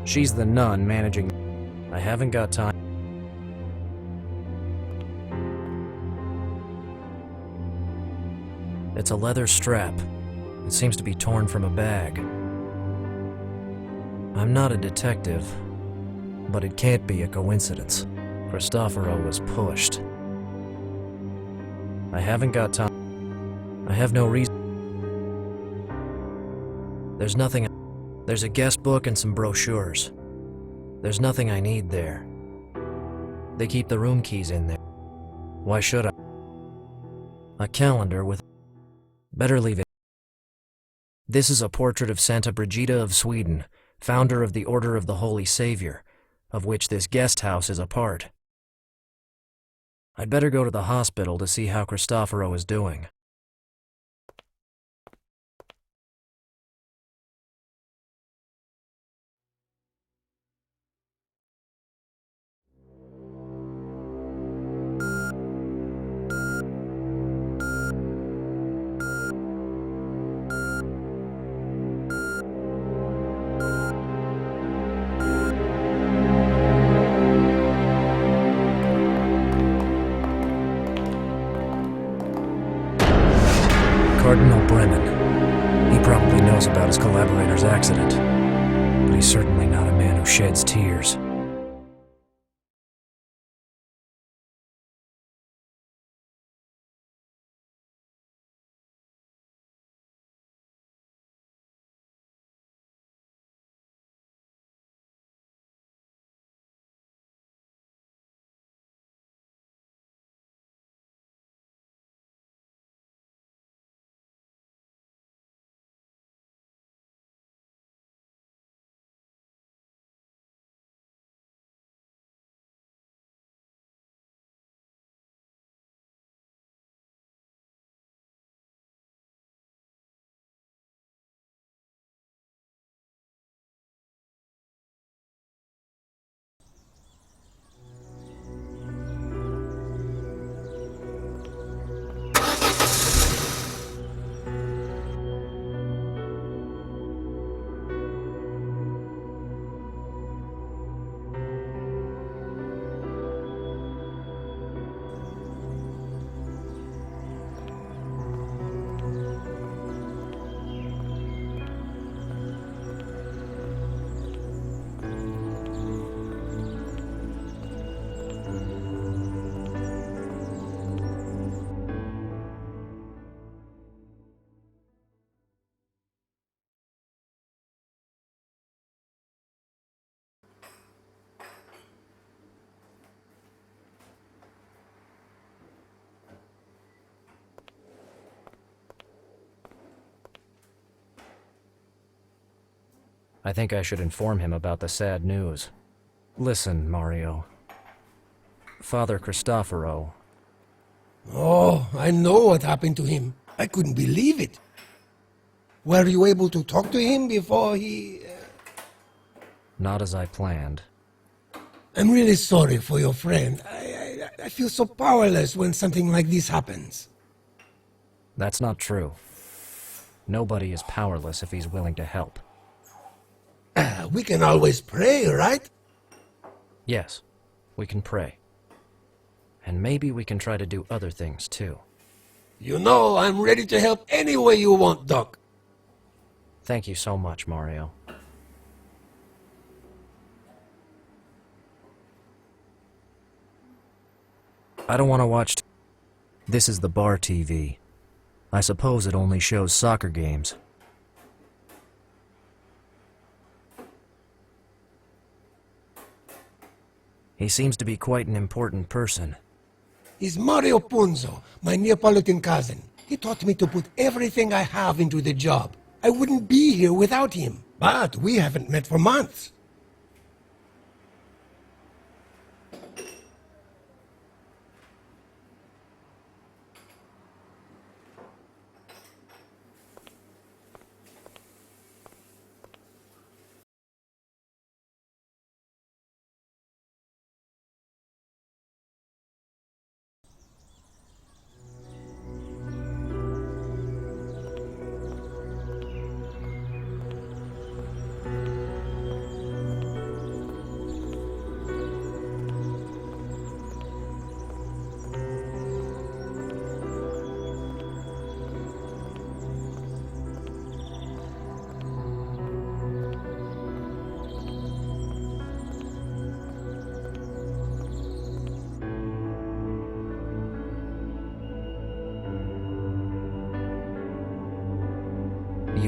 She's the nun managing. I haven't got time. It's a leather strap. It seems to be torn from a bag. I'm not a detective, but it can't be a coincidence. Cristoforo was pushed. I haven't got time. I have no reason. There's nothing. There's a guest book and some brochures. There's nothing I need there. They keep the room keys in there. Why should I? A calendar with... Better leave it. This is a portrait of Santa Brigida of Sweden, founder of the Order of the Holy Savior, of which this guest house is a part. I'd better go to the hospital to see how Cristoforo is doing. Cardinal Bremen. He probably knows about his collaborator's accident, but he's certainly not a man who sheds tears. I think I should inform him about the sad news. Listen, Mario. Father Cristoforo. Oh, I know what happened to him. I couldn't believe it. Were you able to talk to him before he... Not as I planned. I'm really sorry for your friend. I feel so powerless when something like this happens. That's not true. Nobody is powerless if he's willing to help. We can always pray, right? Yes, we can pray. And maybe we can try to do other things, too. You know, I'm ready to help any way you want, Doc. Thank you so much, Mario. I don't want to watch... This is the bar TV. I suppose it only shows soccer games. He seems to be quite an important person. He's Mario Punzo, my Neapolitan cousin. He taught me to put everything I have into the job. I wouldn't be here without him. But we haven't met for months.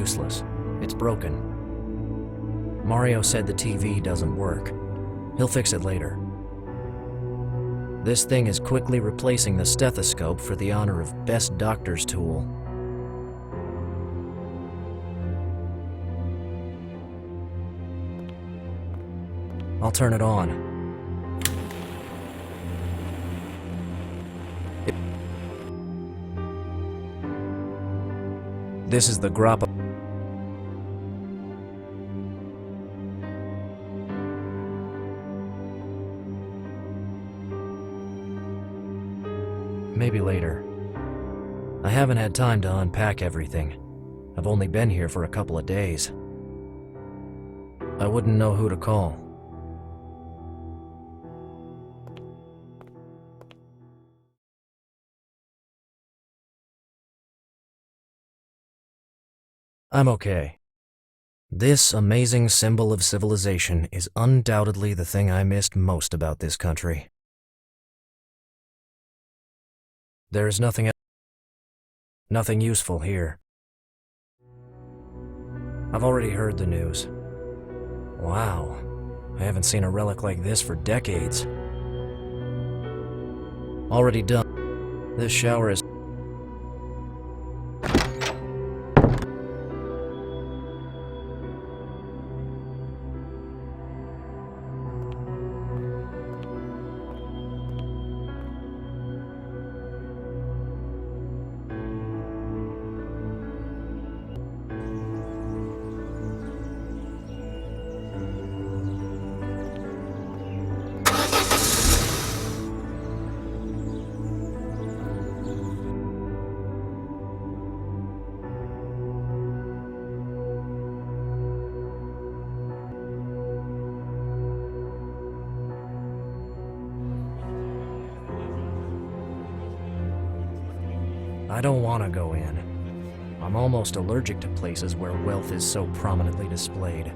useless. It's broken. Mario said the TV doesn't work. He'll fix it later. This thing is quickly replacing the stethoscope for the honor of best doctor's tool. I'll turn it on. This is the grappa. Maybe later. I haven't had time to unpack everything. I've only been here for a couple of days. I wouldn't know who to call. I'm okay. This amazing symbol of civilization is undoubtedly the thing I missed most about this country. There is nothing useful here. I've already heard the news. Wow, I haven't seen a relic like this for decades. Already done. This shower is... I don't want to go in. I'm almost allergic to places where wealth is so prominently displayed.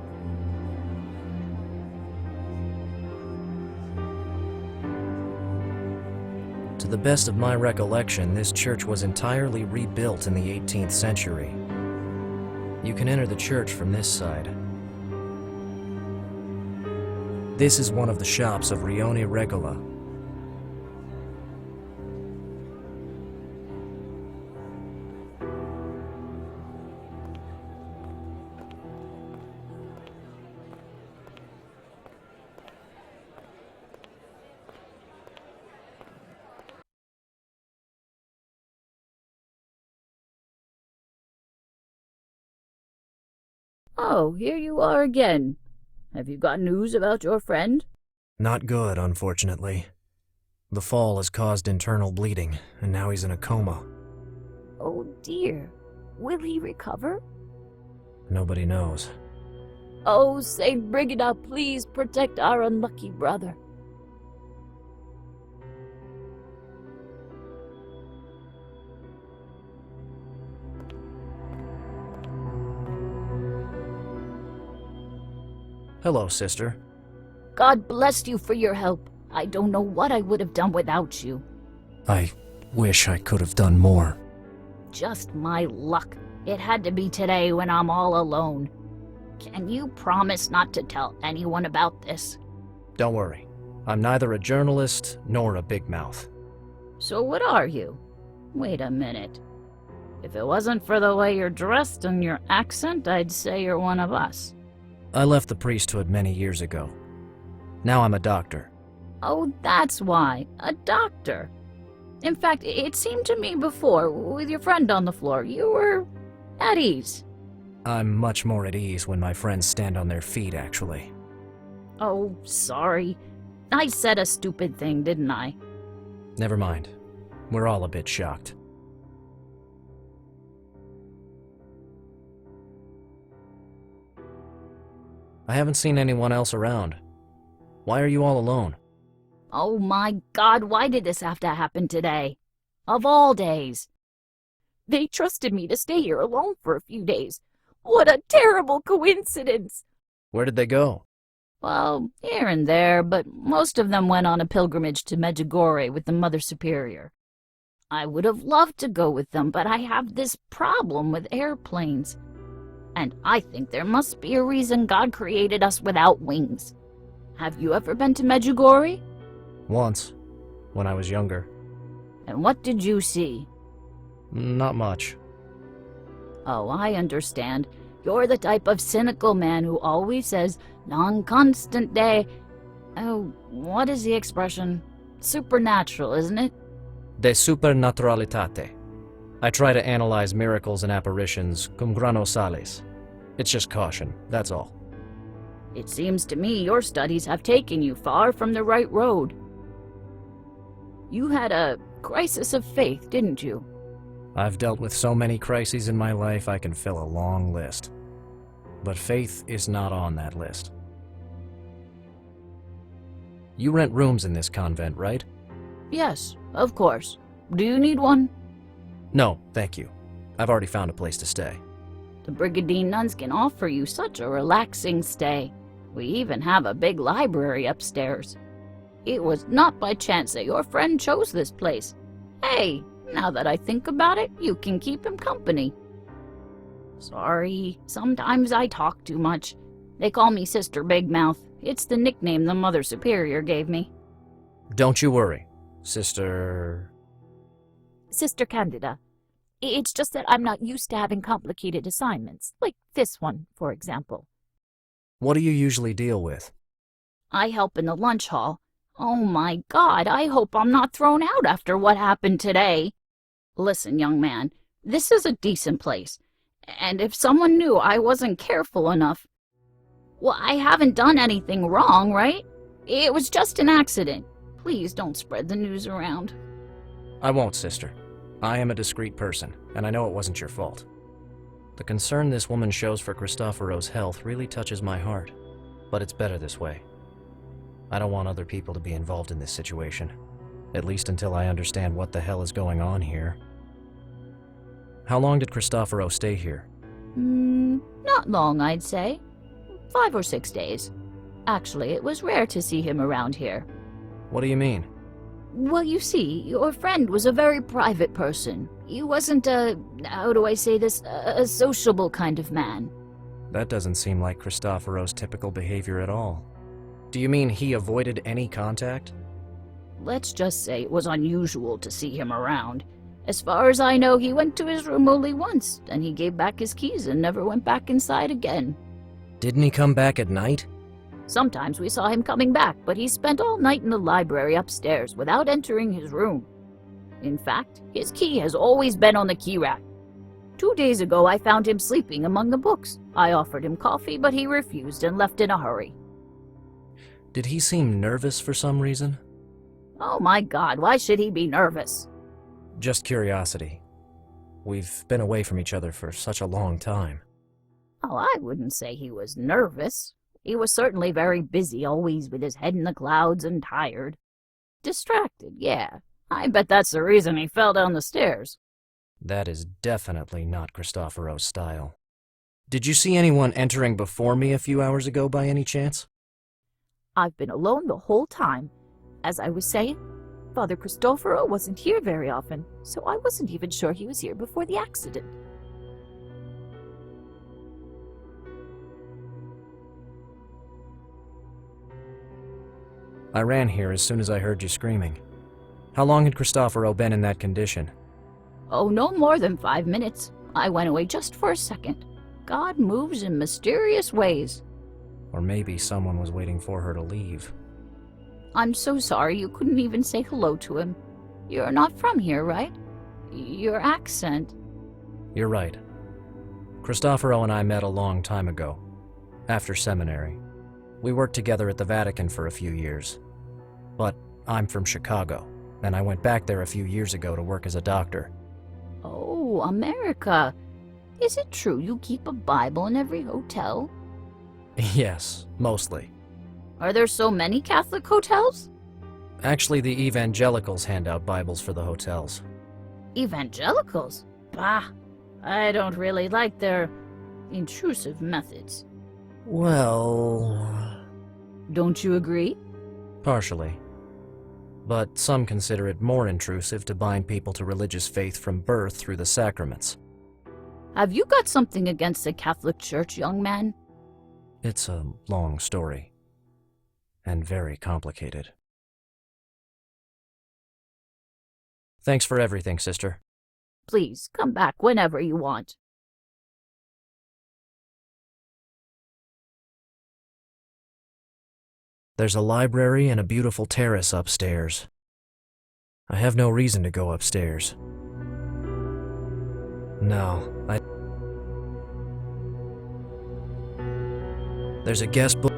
To the best of my recollection, this church was entirely rebuilt in the 18th century. You can enter the church from this side. This is one of the shops of Rione Regola. Oh, here you are again. Have you got news about your friend? Not good, unfortunately. The fall has caused internal bleeding, and now he's in a coma. Oh dear. Will he recover? Nobody knows. Oh, Saint Brigida, please protect our unlucky brother. Hello, sister. God bless you for your help. I don't know what I would have done without you. I wish I could have done more. Just my luck. It had to be today when I'm all alone. Can you promise not to tell anyone about this? Don't worry. I'm neither a journalist nor a big mouth. So what are you? Wait a minute. If it wasn't for the way you're dressed and your accent, I'd say you're one of us. I left the priesthood many years ago. Now I'm a doctor. Oh, that's why. A doctor. In fact, it seemed to me before, with your friend on the floor, you were at ease. I'm much more at ease when my friends stand on their feet, actually. Oh, sorry. I said a stupid thing, didn't I? Never mind. We're all a bit shocked. I haven't seen anyone else around. Why are you all alone? Oh my God, why did this have to happen today? Of all days. They trusted me to stay here alone for a few days. What a terrible coincidence! Where did they go? Well, here and there, but most of them went on a pilgrimage to Medjugorje with the Mother Superior. I would have loved to go with them, but I have this problem with airplanes. And I think there must be a reason God created us without wings. Have you ever been to Medjugorje? Once, when I was younger. And what did you see? Not much. Oh, I understand. You're the type of cynical man who always says, non constante. Oh, what is the expression? Supernatural, isn't it? De supernaturalitate. I try to analyze miracles and apparitions cum grano salis. It's just caution, that's all. It seems to me your studies have taken you far from the right road. You had a crisis of faith, didn't you? I've dealt with so many crises in my life I can fill a long list. But faith is not on that list. You rent rooms in this convent, right? Yes, of course. Do you need one? No, thank you. I've already found a place to stay. The Brigadine nuns can offer you such a relaxing stay. We even have a big library upstairs. It was not by chance that your friend chose this place. Hey, now that I think about it, you can keep him company. Sorry, sometimes I talk too much. They call me Sister Big Mouth. It's the nickname the Mother Superior gave me. Don't you worry, Sister Candida. It's just that I'm not used to having complicated assignments, like this one, for example. What do you usually deal with? I help in the lunch hall. Oh my God, I hope I'm not thrown out after what happened today. Listen, young man, this is a decent place. And if someone knew I wasn't careful enough... Well, I haven't done anything wrong, right? It was just an accident. Please don't spread the news around. I won't, sister. I am a discreet person, and I know it wasn't your fault. The concern this woman shows for Cristoforo's health really touches my heart, but it's better this way. I don't want other people to be involved in this situation, at least until I understand what the hell is going on here. How long did Cristoforo stay here? Not long, I'd say. 5 or 6 days. Actually, it was rare to see him around here. What do you mean? Well, you see, your friend was a very private person. He wasn't how do I say this, a sociable kind of man. That doesn't seem like Cristoforo's typical behavior at all. Do you mean he avoided any contact? Let's just say it was unusual to see him around. As far as I know, he went to his room only once, and he gave back his keys and never went back inside again. Didn't he come back at night? Sometimes we saw him coming back, but he spent all night in the library upstairs without entering his room. In fact, his key has always been on the key rack. 2 days ago, I found him sleeping among the books. I offered him coffee, but he refused and left in a hurry. Did he seem nervous for some reason? Oh my God, why should he be nervous? Just curiosity. We've been away from each other for such a long time. Oh, I wouldn't say he was nervous. He was certainly very busy, always with his head in the clouds and tired. Distracted, yeah. I bet that's the reason he fell down the stairs. That is definitely not Cristoforo's style. Did you see anyone entering before me a few hours ago by any chance? I've been alone the whole time. As I was saying, Father Cristoforo wasn't here very often, so I wasn't even sure he was here before the accident. I ran here as soon as I heard you screaming. How long had Cristoforo been in that condition? Oh, no more than 5 minutes. I went away just for a second. God moves in mysterious ways. Or maybe someone was waiting for her to leave. I'm so sorry you couldn't even say hello to him. You're not from here, right? Your accent... You're right. Cristoforo and I met a long time ago, after seminary. We worked together at the Vatican for a few years. But I'm from Chicago, and I went back there a few years ago to work as a doctor. Oh, America. Is it true you keep a Bible in every hotel? Yes, mostly. Are there so many Catholic hotels? Actually, the evangelicals hand out Bibles for the hotels. Evangelicals? Bah, I don't really like their intrusive methods. Well... Don't you agree? Partially. But some consider it more intrusive to bind people to religious faith from birth through the sacraments. Have you got something against the Catholic Church, young man? It's a long story. And very complicated. Thanks for everything, sister. Please, come back whenever you want. There's a library and a beautiful terrace upstairs. I have no reason to go upstairs. No, There's a guest book.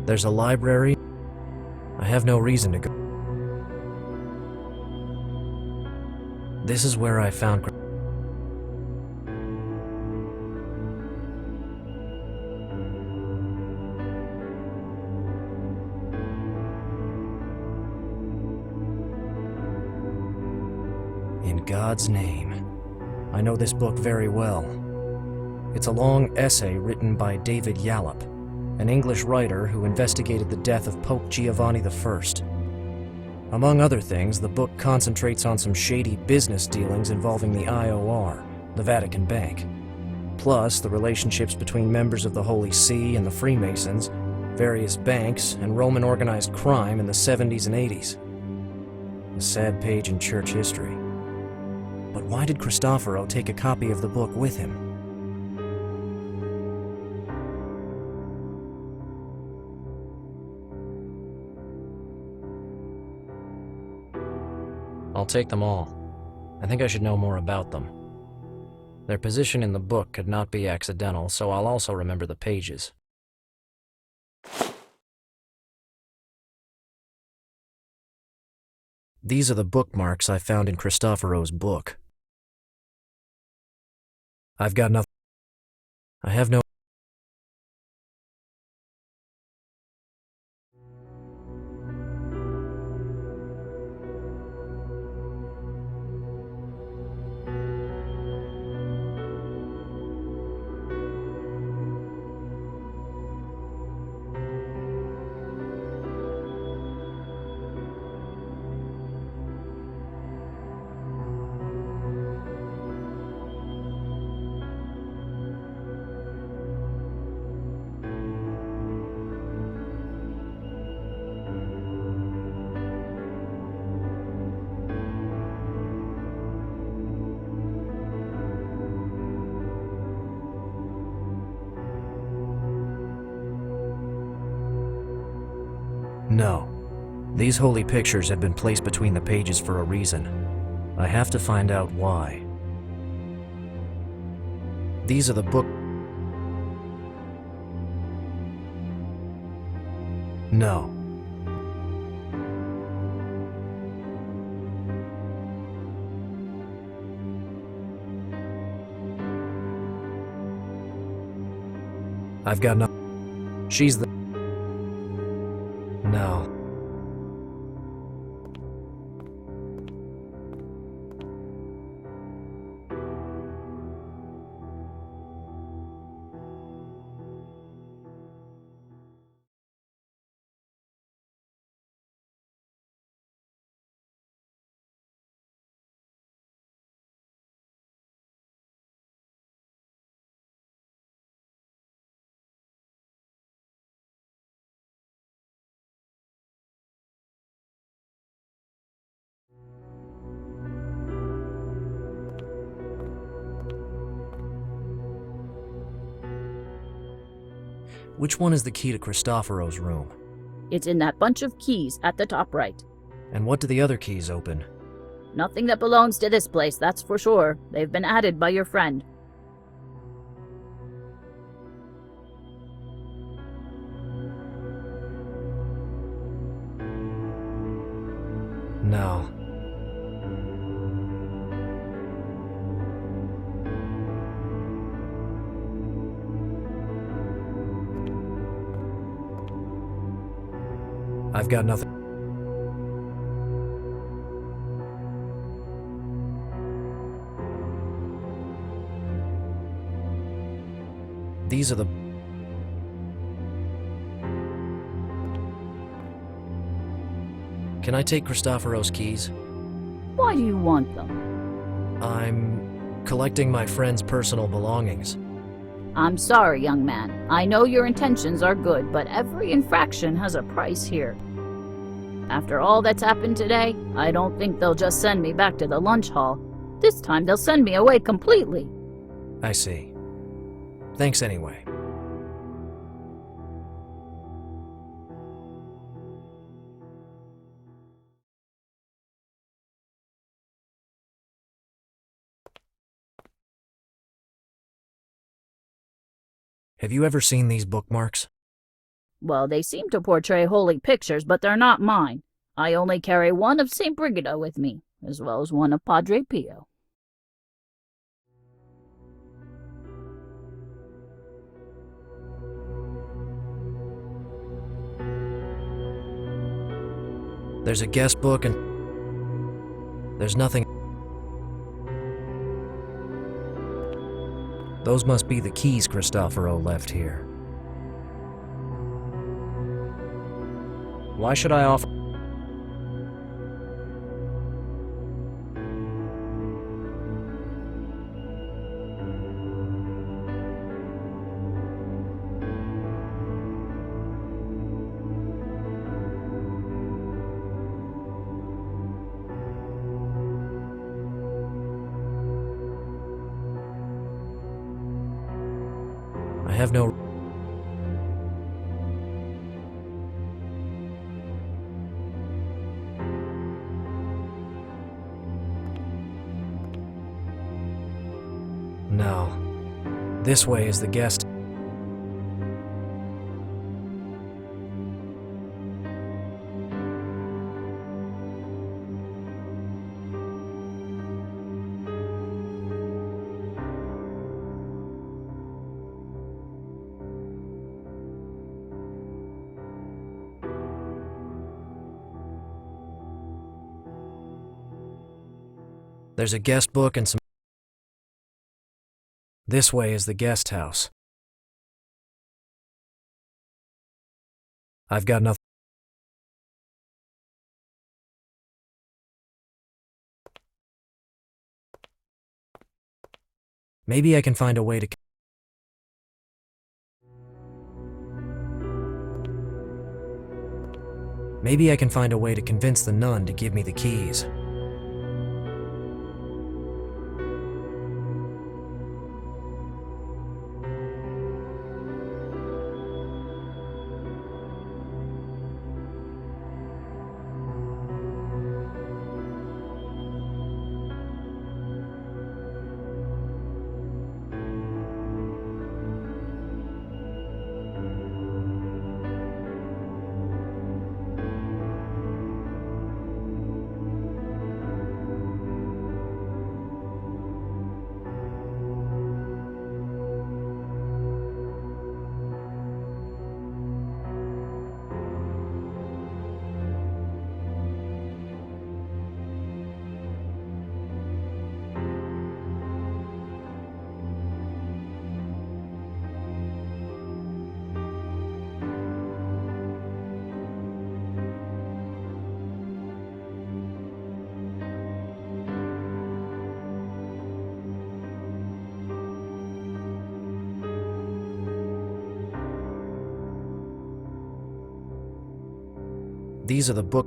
There's a library. I have no reason to go. This is where I found. In God's name. I know this book very well. It's a long essay written by David Yallop, an English writer who investigated the death of Pope Giovanni I. Among other things, the book concentrates on some shady business dealings involving the IOR, the Vatican Bank, plus the relationships between members of the Holy See and the Freemasons, various banks, and Roman organized crime in the 70s and 80s. A sad page in church history. But why did Cristoforo take a copy of the book with him? I'll take them all. I think I should know more about them. Their position in the book could not be accidental, so I'll also remember the pages. These are the bookmarks I found in Cristoforo's book. I've got nothing. I have no. No. These holy pictures have been placed between the pages for a reason. I have to find out why. These are the book. No. I've got no. She's the. No. Which one is the key to Cristoforo's room? It's in that bunch of keys at the top right. And what do the other keys open? Nothing that belongs to this place, that's for sure. They've been added by your friend. No. I've got nothing. These are the. Can I take Cristoforos' keys? Why do you want them? I'm collecting my friend's personal belongings. I'm sorry, young man. I know your intentions are good, but every infraction has a price here. After all that's happened today, I don't think they'll just send me back to the lunch hall. This time they'll send me away completely. I see. Thanks anyway. Have you ever seen these bookmarks? Well, they seem to portray holy pictures, but they're not mine. I only carry one of St. Brigida with me, as well as one of Padre Pio. There's a guest book and there's nothing. Those must be the keys Cristoforo left here. Why should I offer? I have no... No. This way is the guest. There's a guest book and some... This way is the guest house. I've got nothing. Maybe I can find a way to... Maybe I can find a way to convince the nun to give me the keys. These are the book...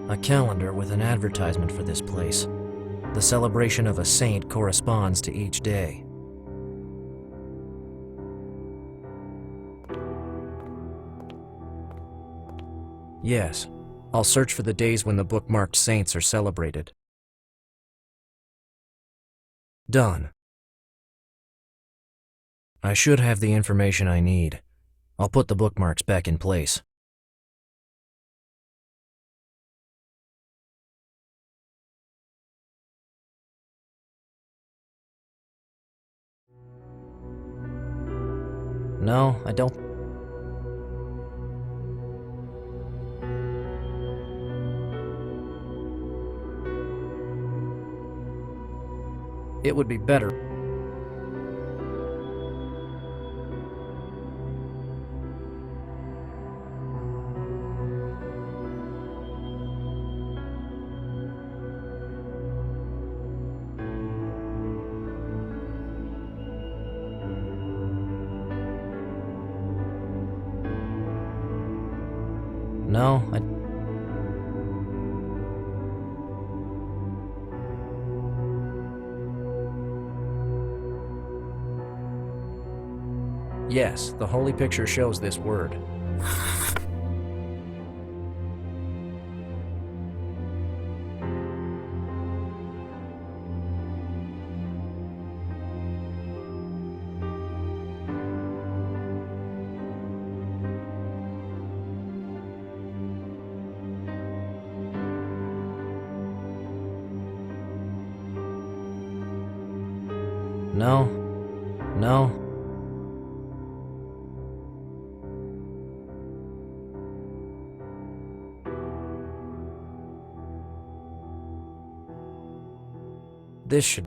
A calendar with an advertisement for this place. The celebration of a saint corresponds to each day. Yes, I'll search for the days when the bookmarked saints are celebrated. Done. I should have the information I need. I'll put the bookmarks back in place. No, I don't. It would be better. No, I... Yes, the holy picture shows this word. No, no. This should...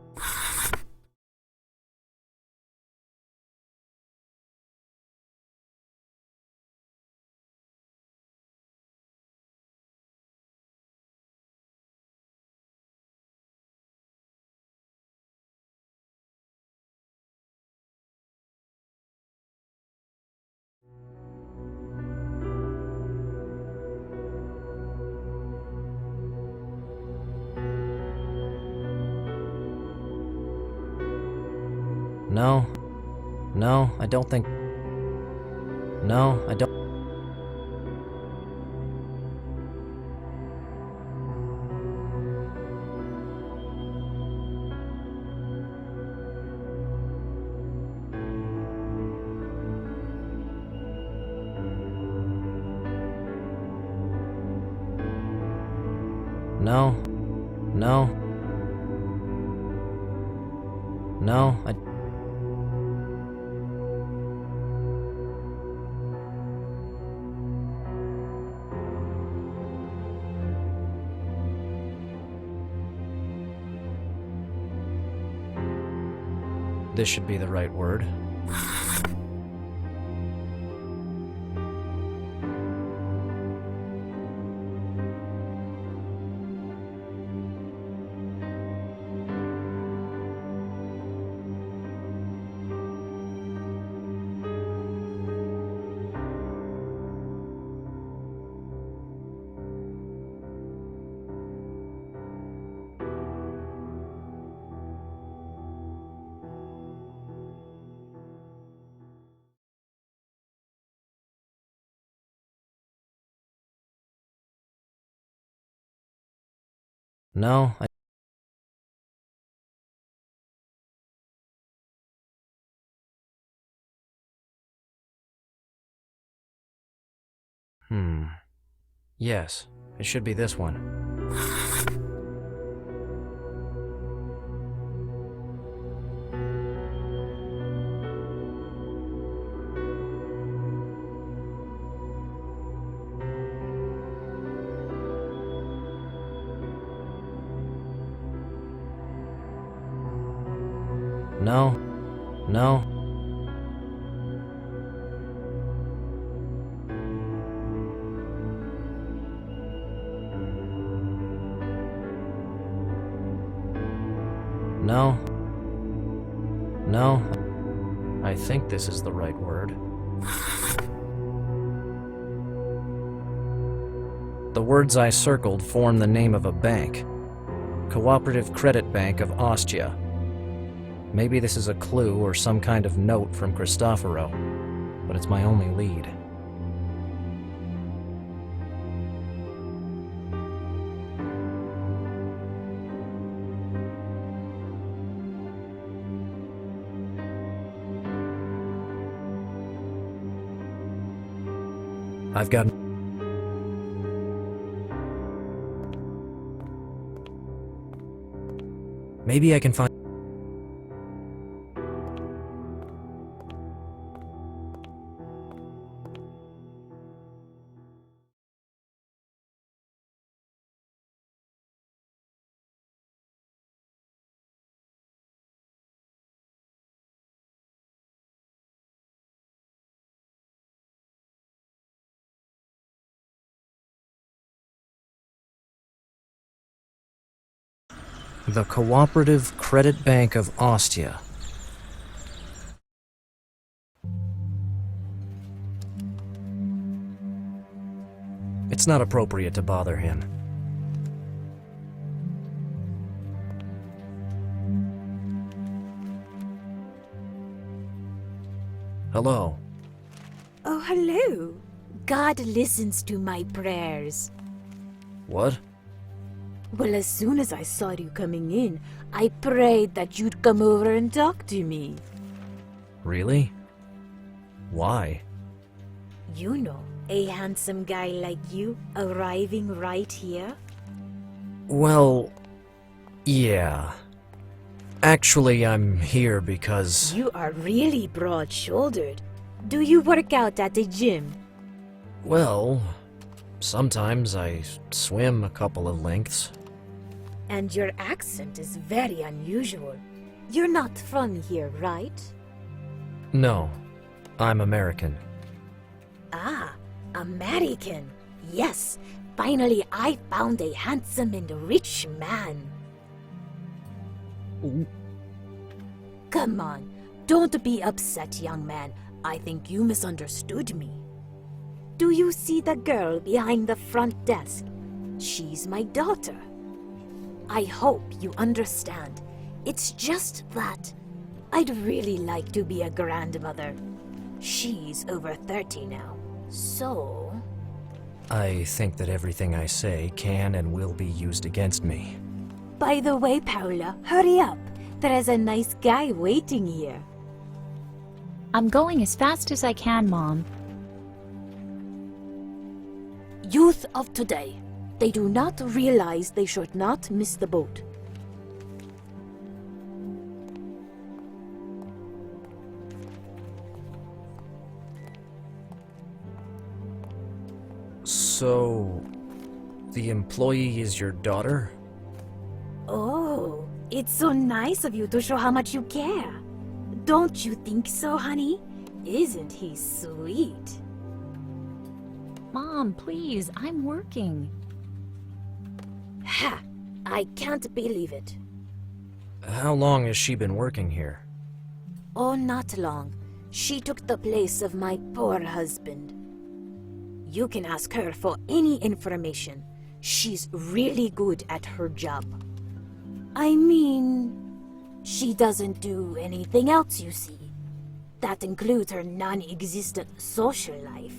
No, no, I don't think... No, I don't... No, no. No, I... This should be the right word. No, I... Yes, it should be this one. No, no. No. No. I think this is the right word. The words I circled form the name of a bank. Cooperative Credit Bank of Ostia. Maybe this is a clue or some kind of note from Cristoforo, but it's my only lead. I've got... Maybe I can find... The Cooperative Credit Bank of Ostia. It's not appropriate to bother him. Hello. Oh, hello. God listens to my prayers. What? Well, as soon as I saw you coming in, I prayed that you'd come over and talk to me. Really? Why? You know, a handsome guy like you arriving right here? Well, yeah. Actually, I'm here because... You are really broad-shouldered. Do you work out at the gym? Well, sometimes I swim a couple of lengths. And your accent is very unusual. You're not from here, right? No, I'm American. Ah, American. Yes, finally I found a handsome and rich man. Come on, don't be upset, young man. I think you misunderstood me. Do you see the girl behind the front desk? She's my daughter. I hope you understand. It's just that I'd really like to be a grandmother. She's over 30 now, so... I think that everything I say can and will be used against me. By the way, Paula, hurry up. There is a nice guy waiting here. I'm going as fast as I can, Mom. Youth of today. They do not realize they should not miss the boat. So, the employee is your daughter? Oh, it's so nice of you to show how much you care. Don't you think so, honey? Isn't he sweet? Mom, please, I'm working. Ha! I can't believe it. How long has she been working here? Oh, not long. She took the place of my poor husband. You can ask her for any information. She's really good at her job. I mean, she doesn't do anything else, you see. That includes her non-existent social life.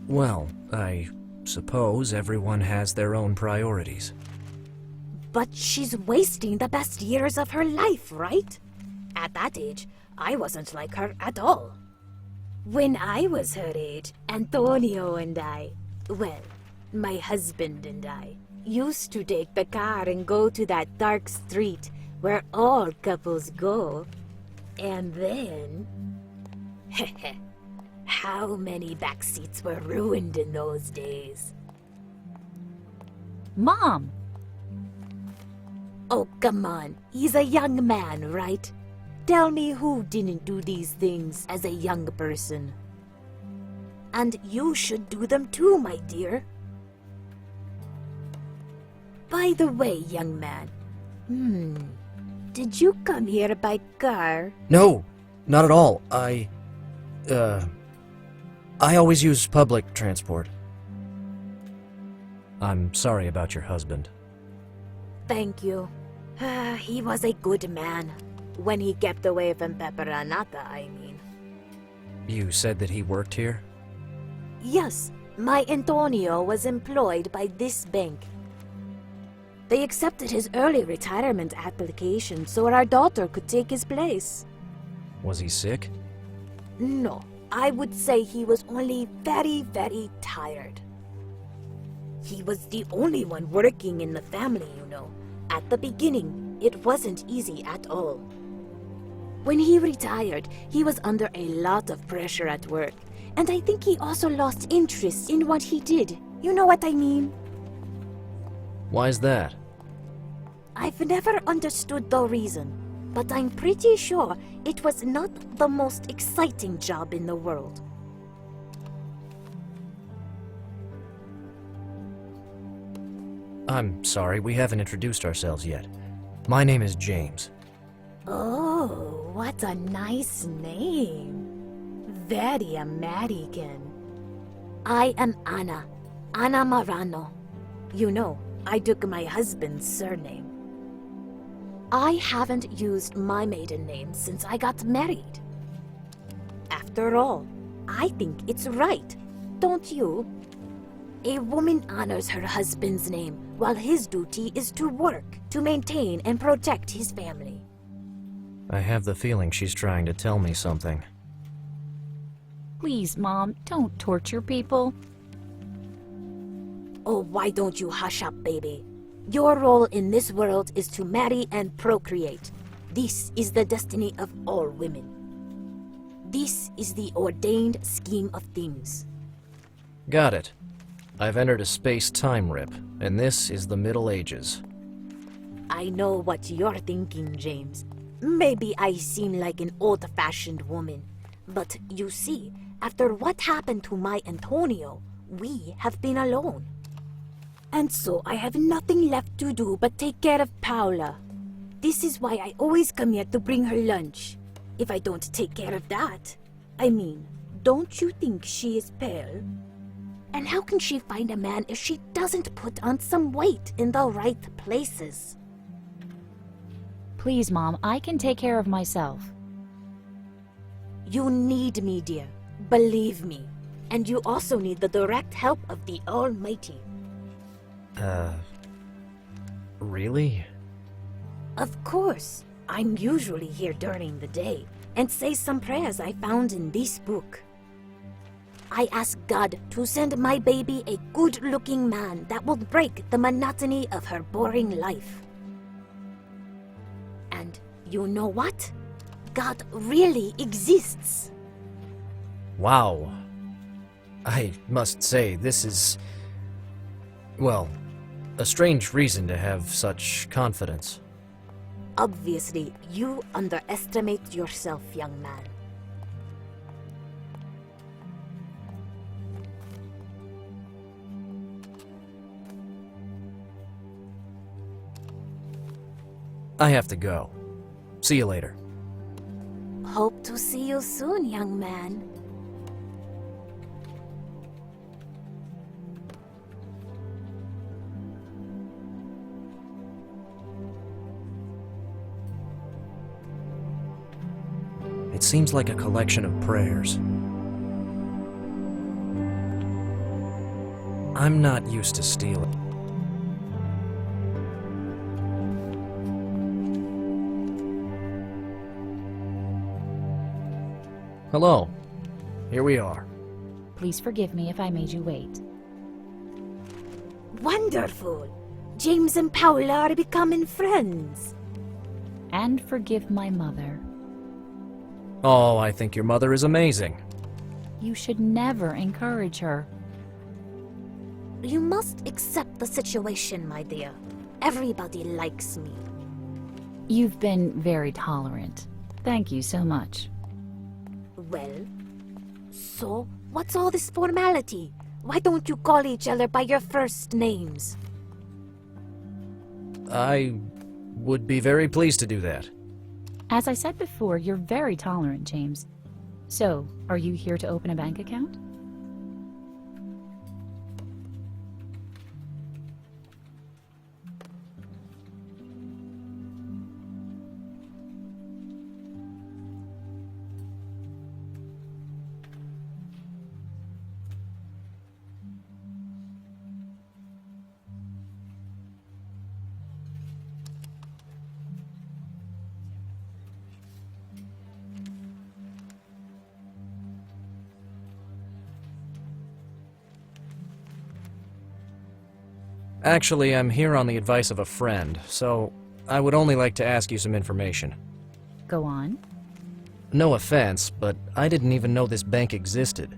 Well, I suppose everyone has their own priorities. But she's wasting the best years of her life, right? At that age, I wasn't like her at all. When I was her age, Antonio and I, well, my husband and I, used to take the car and go to that dark street where all couples go. And then... how many backseats were ruined in those days? Mom! Oh, come on. He's a young man, right? Tell me who didn't do these things as a young person. And you should do them too, my dear. By the way, young man, did you come here by car? No, not at all. I always use public transport. I'm sorry about your husband. Thank you. He was a good man. When he kept away from Peperanata, I mean. You said that he worked here? Yes, my Antonio was employed by this bank. They accepted his early retirement application so our daughter could take his place. Was he sick? No, I would say he was only very, very tired. He was the only one working in the family, you know. At the beginning, it wasn't easy at all. When he retired, he was under a lot of pressure at work, and I think he also lost interest in what he did. You know what I mean? Why's that? I've never understood the reason, but I'm pretty sure it was not the most exciting job in the world. I'm sorry, we haven't introduced ourselves yet. My name is James. Oh, what a nice name. Very American. I am Anna. Anna Marano. You know, I took my husband's surname. I haven't used my maiden name since I got married. After all, I think it's right, don't you? A woman honors her husband's name while his duty is to work to maintain and protect his family. I have the feeling she's trying to tell me something. Please, Mom, don't torture people. Oh, why don't you hush up, baby? Your role in this world is to marry and procreate. This is the destiny of all women. This is the ordained scheme of things. Got it. I've entered a space-time rip, and this is the Middle Ages. I know what you're thinking, James. Maybe I seem like an old-fashioned woman. But you see, after what happened to my Antonio, we have been alone. And so I have nothing left to do but take care of Paula. This is why I always come here to bring her lunch. If I don't take care of that, I mean, don't you think she is pale? And how can she find a man if she doesn't put on some weight in the right places? Please, Mom, I can take care of myself. You need me, dear. Believe me. And you also need the direct help of the Almighty. Really? Of course. I'm usually here during the day and say some prayers I found in this book. I ask God to send my baby a good-looking man that will break the monotony of her boring life. And you know what? God really exists. Wow. I must say, this is... well, a strange reason to have such confidence. Obviously, you underestimate yourself, young man. I have to go. See you later. Hope to see you soon, young man. It seems like a collection of prayers. I'm not used to stealing. Hello. Here we are. Please forgive me if I made you wait. Wonderful! James and Paula are becoming friends. And forgive my mother. Oh, I think your mother is amazing. You should never encourage her. You must accept the situation, my dear. Everybody likes me. You've been very tolerant. Thank you so much. Well, so what's all this formality? Why don't you call each other by your first names? I would be very pleased to do that. As I said before, you're very tolerant, James. So, are you here to open a bank account? Actually, I'm here on the advice of a friend, so I would only like to ask you some information. Go on. No offense, but I didn't even know this bank existed.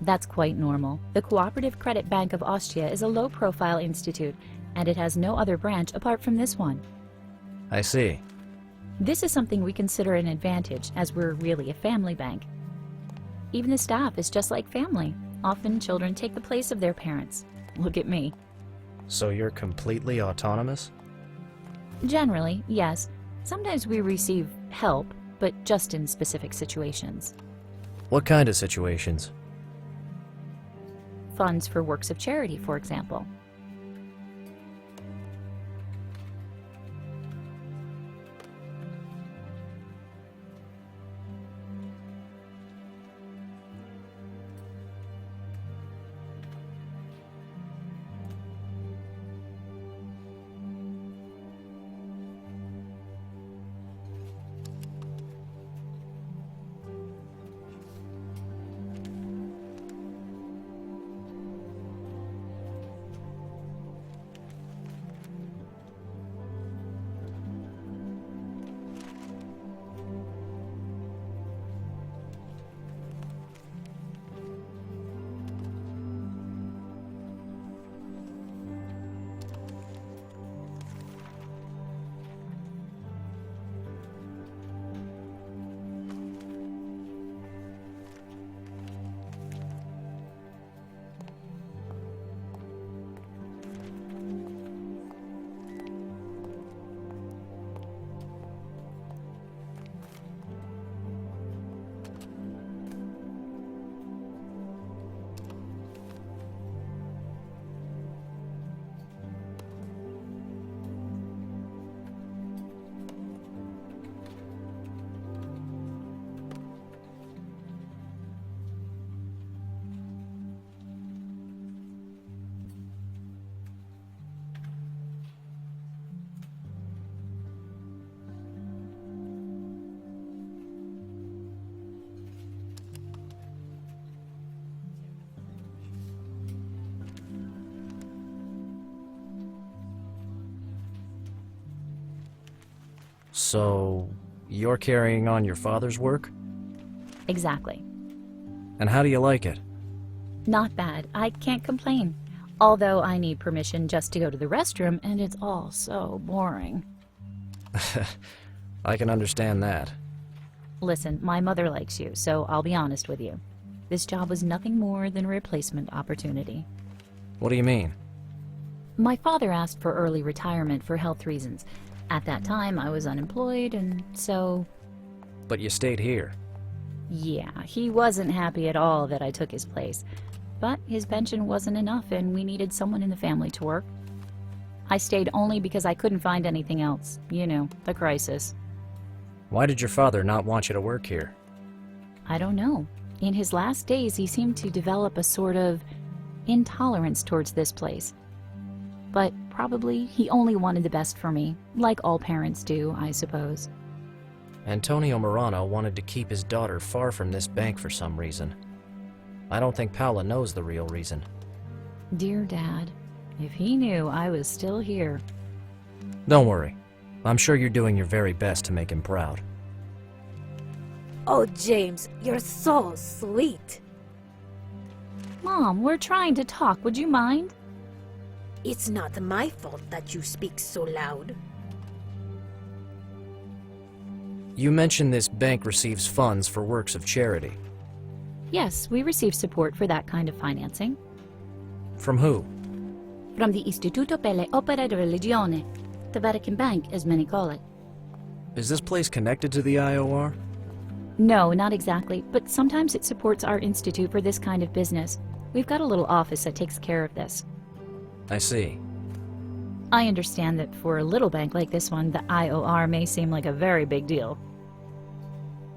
That's quite normal. The Cooperative Credit Bank of Austria is a low-profile institute, and it has no other branch apart from this one. I see. This is something we consider an advantage, as we're really a family bank. Even the staff is just like family. Often children take the place of their parents. Look at me. So you're completely autonomous? Generally, yes. Sometimes we receive help, but just in specific situations. What kind of situations? Funds for works of charity, for example. So, you're carrying on your father's work? Exactly. And how do you like it? Not bad. I can't complain. Although I need permission just to go to the restroom, and it's all so boring. I can understand that. Listen, my mother likes you, so I'll be honest with you. This job was nothing more than a replacement opportunity. What do you mean? My father asked for early retirement for health reasons. At that time, I was unemployed, and so... But you stayed here. Yeah, he wasn't happy at all that I took his place. But his pension wasn't enough, and we needed someone in the family to work. I stayed only because I couldn't find anything else. You know, the crisis. Why did your father not want you to work here? I don't know. In his last days, he seemed to develop a sort of intolerance towards this place. But probably he only wanted the best for me, like all parents do, I suppose. Antonio Morano wanted to keep his daughter far from this bank for some reason. I don't think Paula knows the real reason. Dear Dad, if he knew I was still here. Don't worry. I'm sure you're doing your very best to make him proud. Oh, James, you're so sweet. Mom, we're trying to talk. Would you mind? It's not my fault that you speak so loud. You mentioned this bank receives funds for works of charity. Yes, we receive support for that kind of financing. From who? From the Istituto per le Opere di Religione, the Vatican Bank, as many call it. Is this place connected to the IOR? No, not exactly, but sometimes it supports our institute for this kind of business. We've got a little office that takes care of this. I see. I understand that for a little bank like this one, the IOR may seem like a very big deal.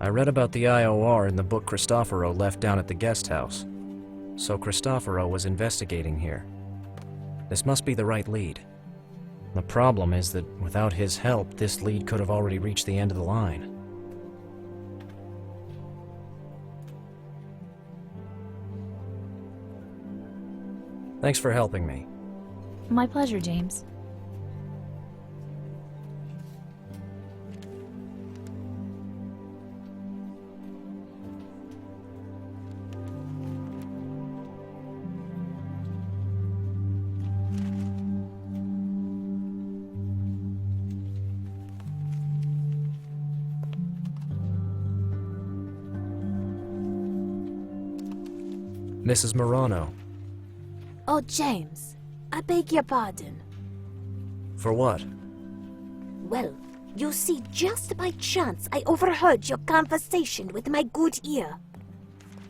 I read about the IOR in the book Cristoforo left down at the guest house. So Cristoforo was investigating here. This must be the right lead. The problem is that without his help, this lead could have already reached the end of the line. Thanks for helping me. My pleasure, James. Mrs. Morano. Oh, James, I beg your pardon. For what? Well, you see, just by chance, I overheard your conversation with my good ear,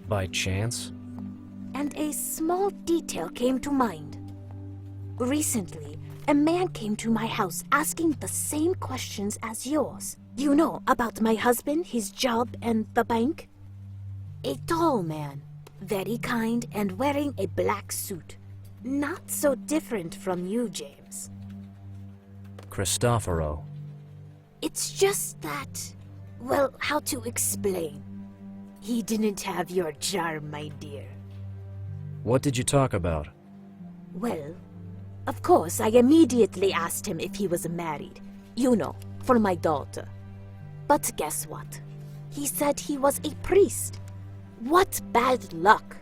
By chance? and a small detail came to mind. Recently, a man came to my house asking the same questions as yours. You know, about my husband, his job, and the bank? A tall man, very kind, and wearing a black suit. Not so different from you, James. Cristoforo. It's just that, well, how to explain? He didn't have your charm, my dear. What did you talk about? Well, of course, I immediately asked him if he was married. You know, for my daughter. But guess what? He said he was a priest. What bad luck!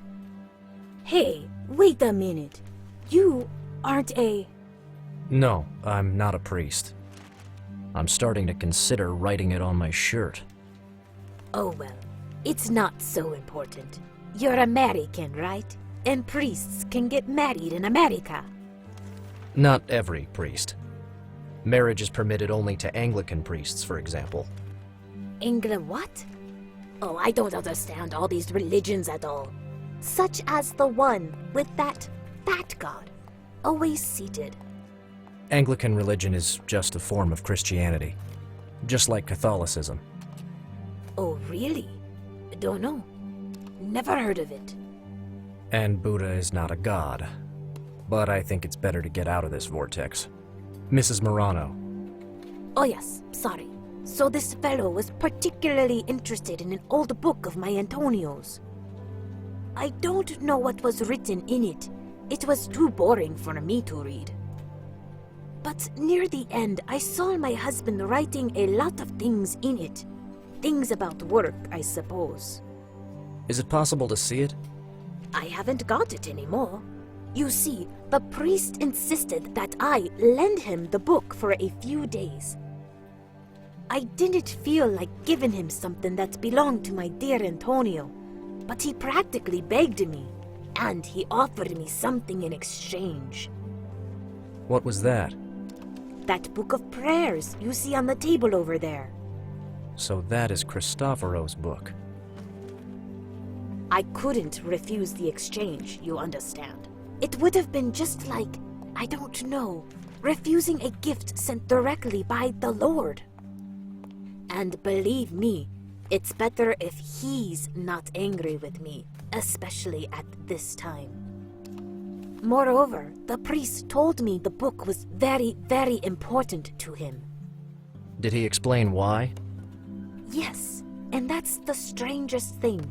Hey, wait a minute. You aren't a... No, I'm not a priest. I'm starting to consider writing it on my shirt. Oh well, it's not so important. You're American, right? And priests can get married in America. Not every priest. Marriage is permitted only to Anglican priests, for example. England what? Oh, I don't understand all these religions at all. Such as the one with that fat god, always seated. Anglican religion is just a form of Christianity, just like Catholicism. Oh, really? Don't know. Never heard of it. And Buddha is not a god. But I think it's better to get out of this vortex. Mrs. Morano. Oh yes, sorry. So this fellow was particularly interested in an old book of my Antonio's. I don't know what was written in it. It was too boring for me to read. But near the end, I saw my husband writing a lot of things in it. Things about work, I suppose. Is it possible to see it? I haven't got it anymore. You see, the priest insisted that I lend him the book for a few days. I didn't feel like giving him something that belonged to my dear Antonio, but he practically begged me, and he offered me something in exchange. What was that? That book of prayers you see on the table over there. So that is Cristoforo's book. I couldn't refuse the exchange, you understand. It would have been just like, I don't know, refusing a gift sent directly by the Lord. And believe me, it's better if he's not angry with me, especially at this time. Moreover, the priest told me the book was very, very important to him. Did he explain why? Yes, and that's the strangest thing.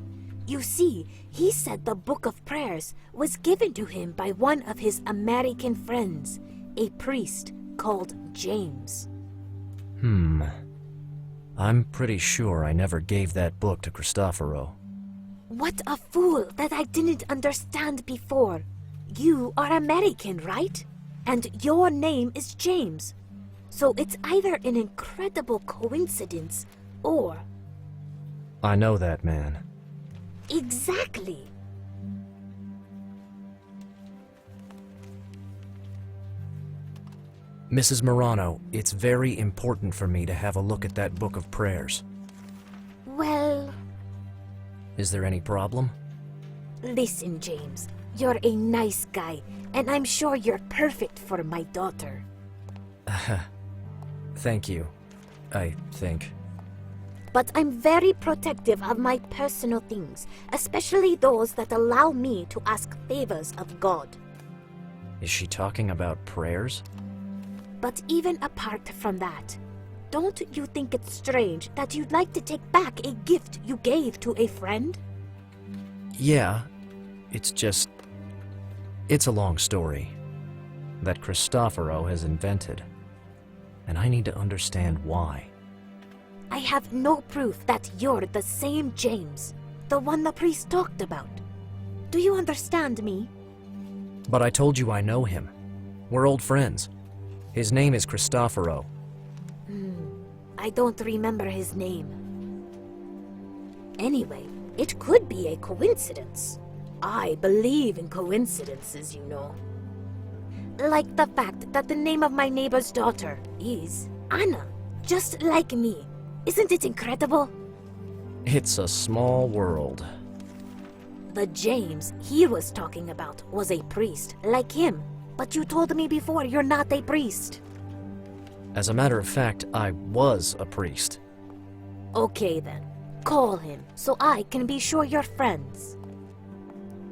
You see, he said the book of prayers was given to him by one of his American friends, a priest called James. I'm pretty sure I never gave that book to Cristoforo. What a fool that I didn't understand before. You are American, right? And your name is James. So it's either an incredible coincidence or... I know that man. Exactly. Mrs. Morano, it's very important for me to have a look at that book of prayers. Well... Is there any problem? Listen, James. You're a nice guy, and I'm sure you're perfect for my daughter. Thank you, I think. But I'm very protective of my personal things, especially those that allow me to ask favors of God. Is she talking about prayers? But even apart from that, don't you think it's strange that you'd like to take back a gift you gave to a friend? Yeah, it's a long story. that Cristoforo has invented, and I need to understand why. I have no proof that you're the same James, the one the priest talked about. Do you understand me? But I told you I know him. We're old friends. His name is Cristoforo. I don't remember his name. Anyway, it could be a coincidence. I believe in coincidences, you know. Like the fact that the name of my neighbor's daughter is Anna, just like me. Isn't it incredible? It's a small world. The James he was talking about was a priest, like him. But you told me before you're not a priest. As a matter of fact, I was a priest. Okay then. Call him, so I can be sure you're friends.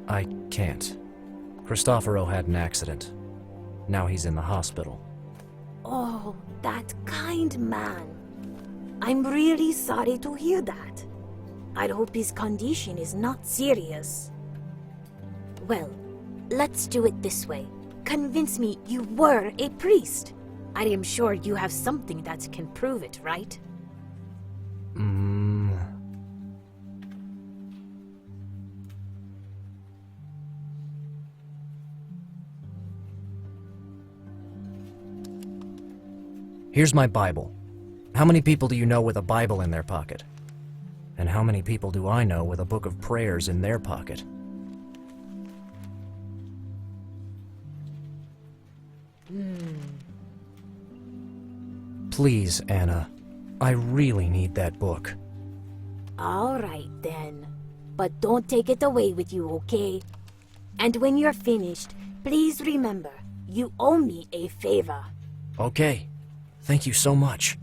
I can't. Cristoforo had an accident. Now he's in the hospital. Oh, that kind man. I'm really sorry to hear that. I hope his condition is not serious. Well, let's do it this way. Convince me you were a priest. I am sure you have something that can prove it, right? Here's my Bible. How many people do you know with a Bible in their pocket? And how many people do I know with a book of prayers in their pocket? Please, Anna. I really need that book. All right then. But don't take it away with you, okay? And when you're finished, please remember, you owe me a favor. Okay. Thank you so much.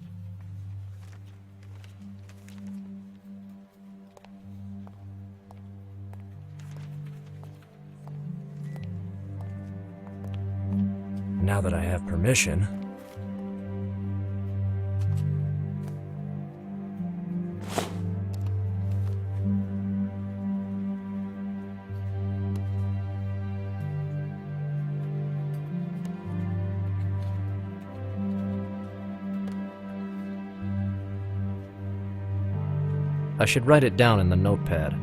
Now that I have permission, I should write it down in the notepad.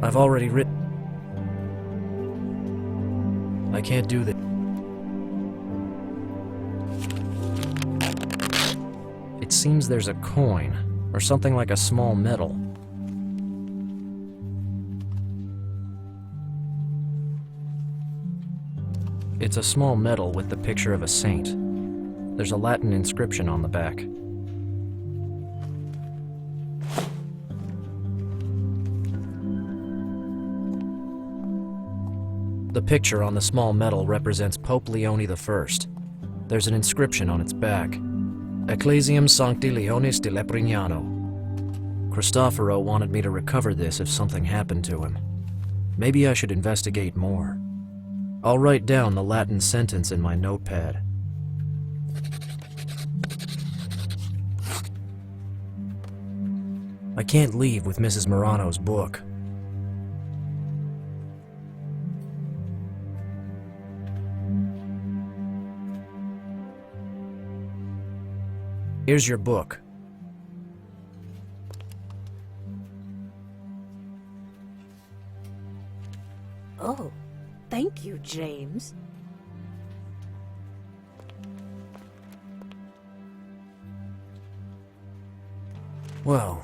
I've already written. I can't do that. It seems there's a coin, or something like a small medal. It's a small medal with the picture of a saint. There's a Latin inscription on the back. The picture on the small medal represents Pope Leone I. There's an inscription on its back. Ecclesiam Sancti Leonis de Leprignano. Cristoforo wanted me to recover this if something happened to him. Maybe I should investigate more. I'll write down the Latin sentence in my notepad. I can't leave with Mrs. Morano's book. Here's your book. Oh, thank you, James. Well,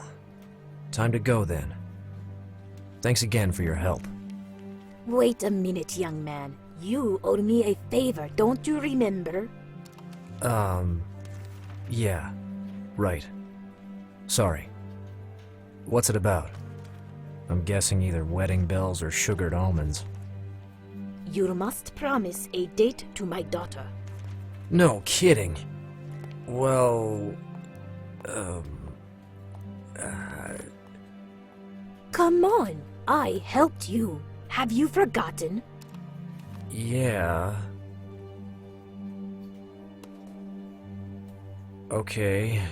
time to go then. Thanks again for your help. Wait a minute, young man. You owed me a favor, don't you remember? Yeah. Right. Sorry. What's it about? I'm guessing either wedding bells or sugared almonds. You must promise a date to my daughter. No kidding. Well... Come on, I helped you. Have you forgotten? Yeah... Okay...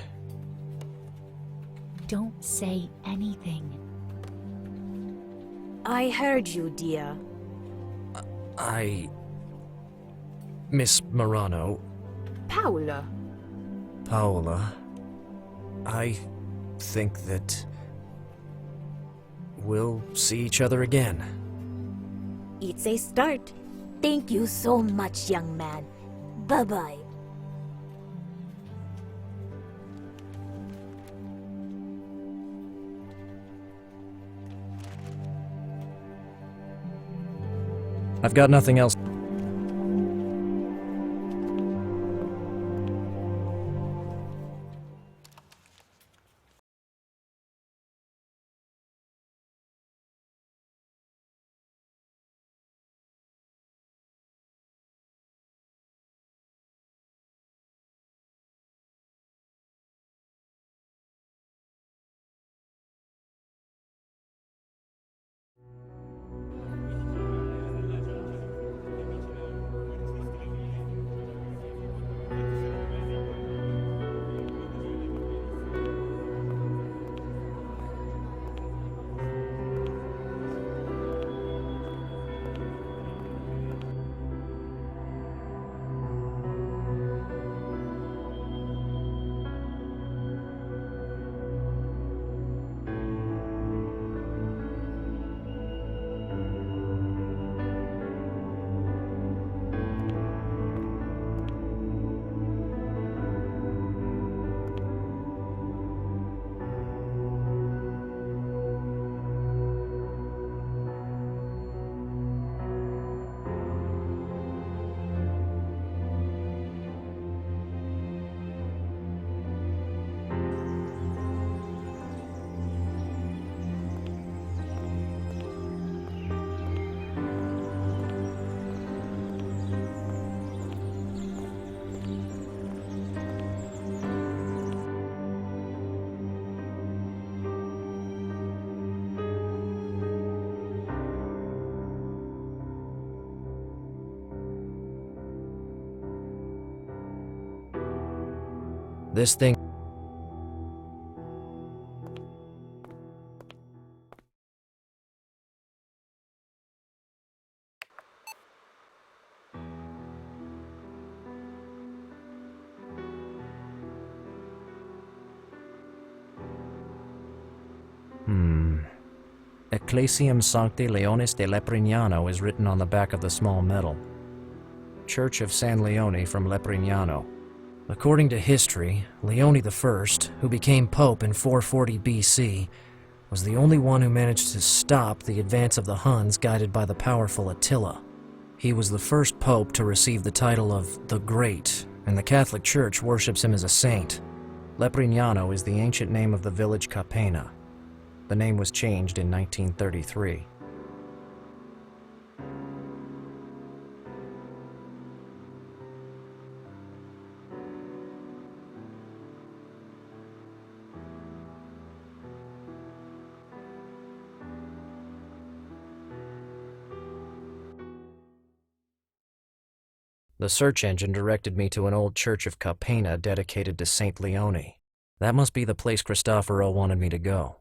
Don't say anything. I heard you, dear. Miss Morano, Paula. Paola, I think that we'll see each other again. It's a start. Thank you so much, young man. Bye-bye. I've got nothing else. This thing... Ecclesiam Sancti Leonis de Leprignano is written on the back of the small medal. Church of San Leone from Leprignano. According to history, Leone I, who became Pope in 440 BC, was the only one who managed to stop the advance of the Huns guided by the powerful Attila. He was the first Pope to receive the title of the Great, and the Catholic Church worships him as a saint. Leprignano is the ancient name of the village Capena. The name was changed in 1933. The search engine directed me to an old church of Capena dedicated to Saint Leone. That must be the place Cristoforo wanted me to go.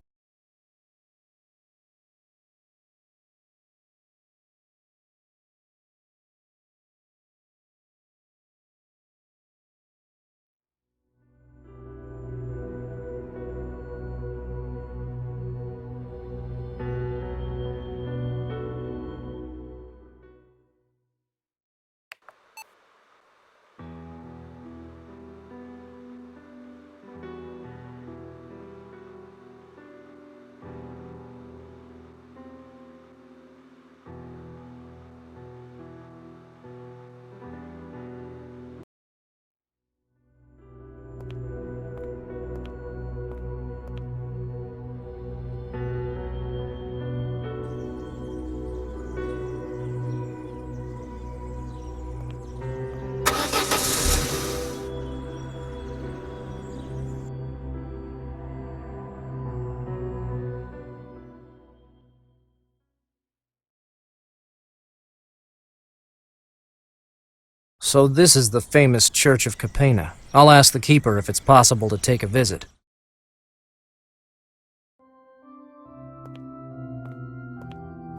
So this is the famous Church of Capena. I'll ask the keeper if it's possible to take a visit.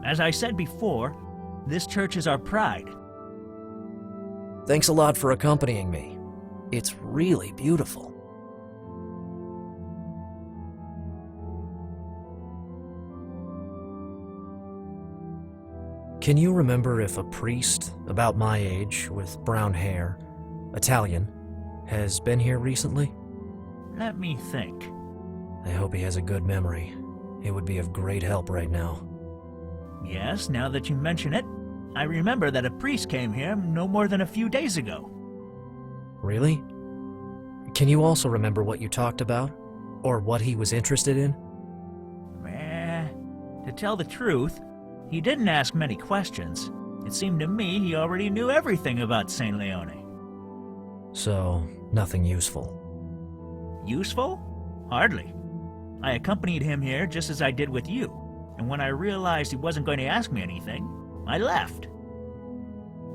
As I said before, this church is our pride. Thanks a lot for accompanying me. It's really beautiful. Can you remember if a priest, about my age, with brown hair, Italian, has been here recently? Let me think. I hope he has a good memory. It would be of great help right now. Yes, now that you mention it, I remember that a priest came here no more than a few days ago. Really? Can you also remember what you talked about? Or what he was interested in? To tell the truth, he didn't ask many questions. It seemed to me he already knew everything about St. Leone. So, nothing useful. Useful? Hardly. I accompanied him here just as I did with you, and when I realized he wasn't going to ask me anything, I left.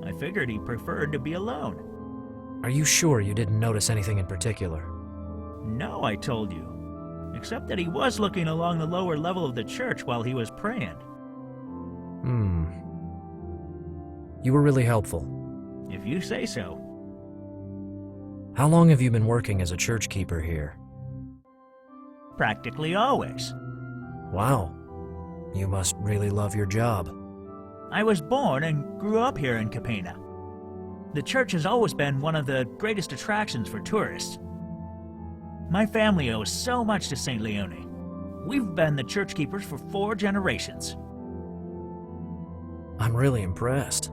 I figured he preferred to be alone. Are you sure you didn't notice anything in particular? No, I told you. Except that he was looking along the lower level of the church while he was praying. You were really helpful. If you say so. How long have you been working as a church keeper here? Practically always. Wow. You must really love your job. I was born and grew up here in Capena. The church has always been one of the greatest attractions for tourists. My family owes so much to St. Leone. We've been the church keepers for 4 generations. I'm really impressed.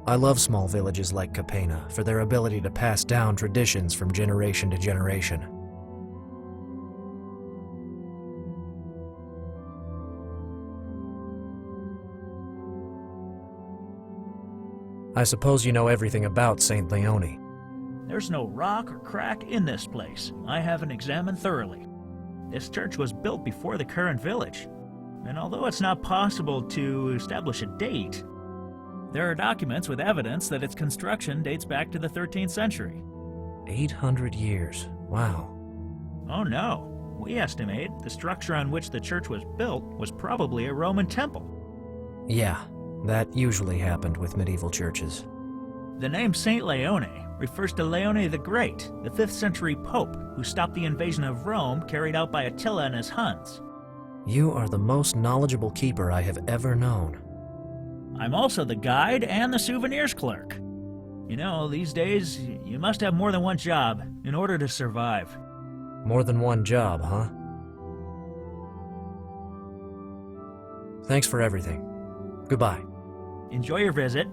I love small villages like Capena for their ability to pass down traditions from generation to generation. I suppose you know everything about St. Leone. There's no rock or crack in this place I haven't examined thoroughly. This church was built before the current village, and although it's not possible to establish a date, there are documents with evidence that its construction dates back to the 13th century. 800 years. Wow. Oh no, we estimate the structure on which the church was built was probably a Roman temple. Yeah, that usually happened with medieval churches. The name St. Leone refers to Leone the Great, the 5th century pope who stopped the invasion of Rome carried out by Attila and his Huns. You are the most knowledgeable keeper I have ever known. I'm also the guide and the souvenirs clerk. You know, these days, you must have more than one job in order to survive. More than one job, huh? Thanks for everything. Goodbye. Enjoy your visit.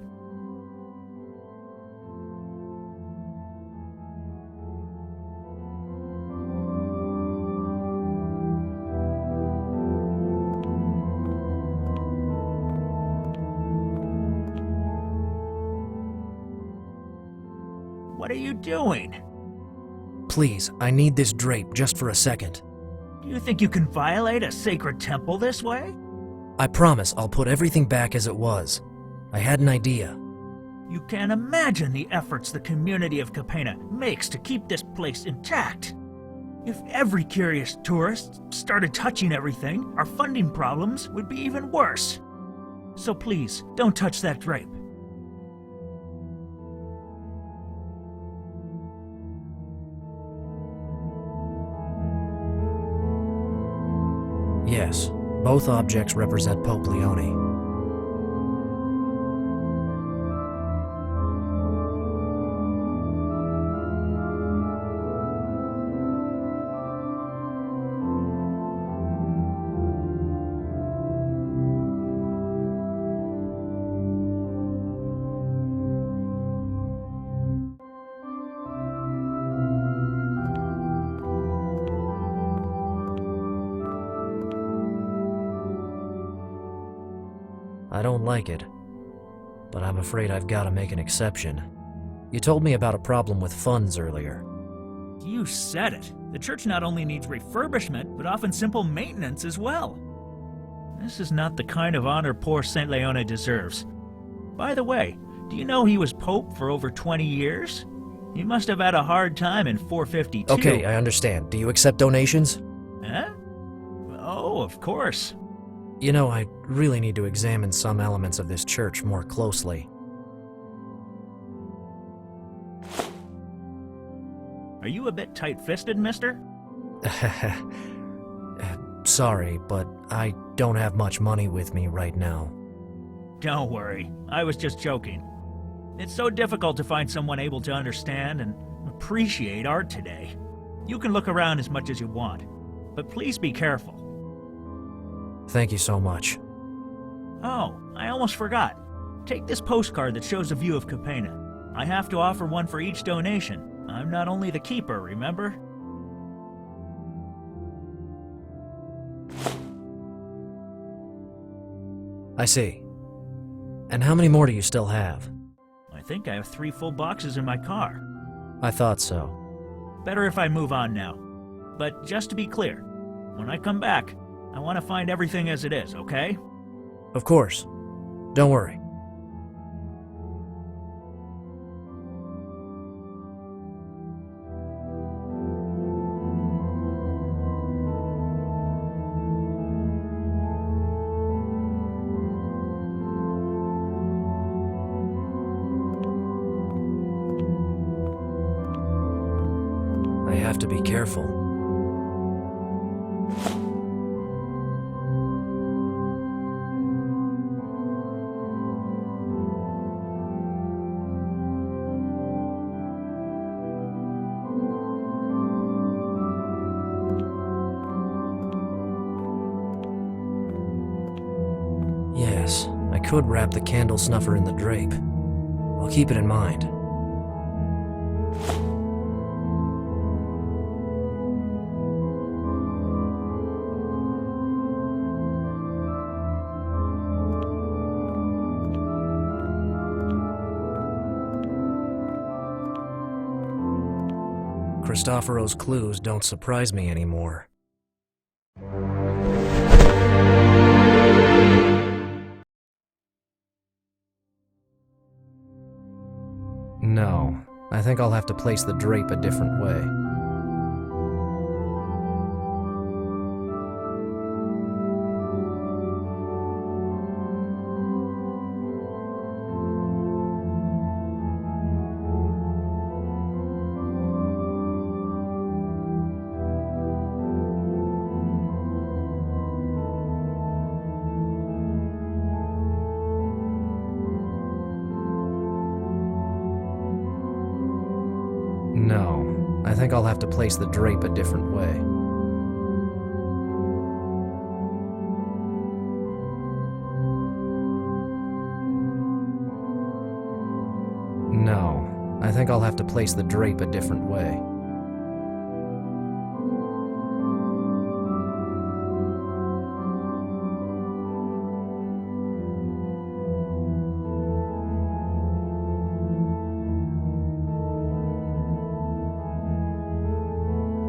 What are you doing? Please, I need this drape just for a second. Do you think you can violate a sacred temple this way? I promise I'll put everything back as it was. I had an idea. You can't imagine the efforts the community of Capena makes to keep this place intact. If every curious tourist started touching everything, our funding problems would be even worse. So please, don't touch that drape. Yes, both objects represent Pope Leone. I don't like it, but I'm afraid I've got to make an exception. You told me about a problem with funds earlier. You said it. The church not only needs refurbishment, but often simple maintenance as well. This is not the kind of honor poor St. Leone deserves. By the way, do you know he was pope for over 20 years? He must have had a hard time in 452. Okay, I understand. Do you accept donations? Huh? Oh, of course. You know, I really need to examine some elements of this church more closely. Are you a bit tight-fisted, mister? Sorry, but I don't have much money with me right now. Don't worry, I was just joking. It's so difficult to find someone able to understand and appreciate art today. You can look around as much as you want, but please be careful. Thank you so much. Oh, I almost forgot. Take this postcard that shows a view of Capena. I have to offer one for each donation. I'm not only the keeper, remember? I see. And how many more do you still have? I think I have 3 full boxes in my car. I thought so. Better if I move on now. But just to be clear, when I come back, I want to find everything as it is, okay? Of course. Don't worry. I have to be careful. Yes, I could wrap the candle snuffer in the drape. I'll keep it in mind. Cristoforo's clues don't surprise me anymore. No, I think I'll have to place the drape a different way. No, I think I'll have to place the drape a different way. No, I think I'll have to place the drape a different way.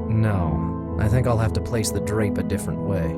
No, I think I'll have to place the drape a different way.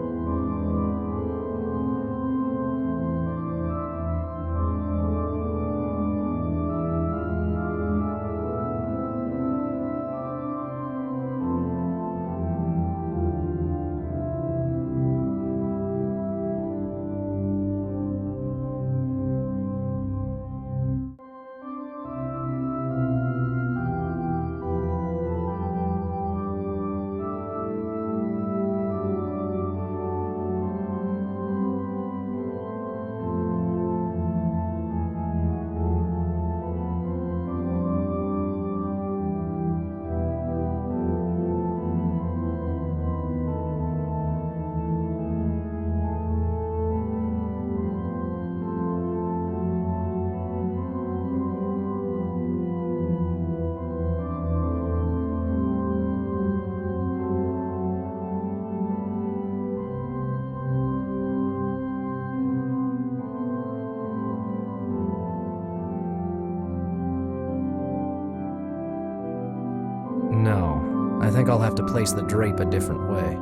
No, I think I'll have to place the drape a different way.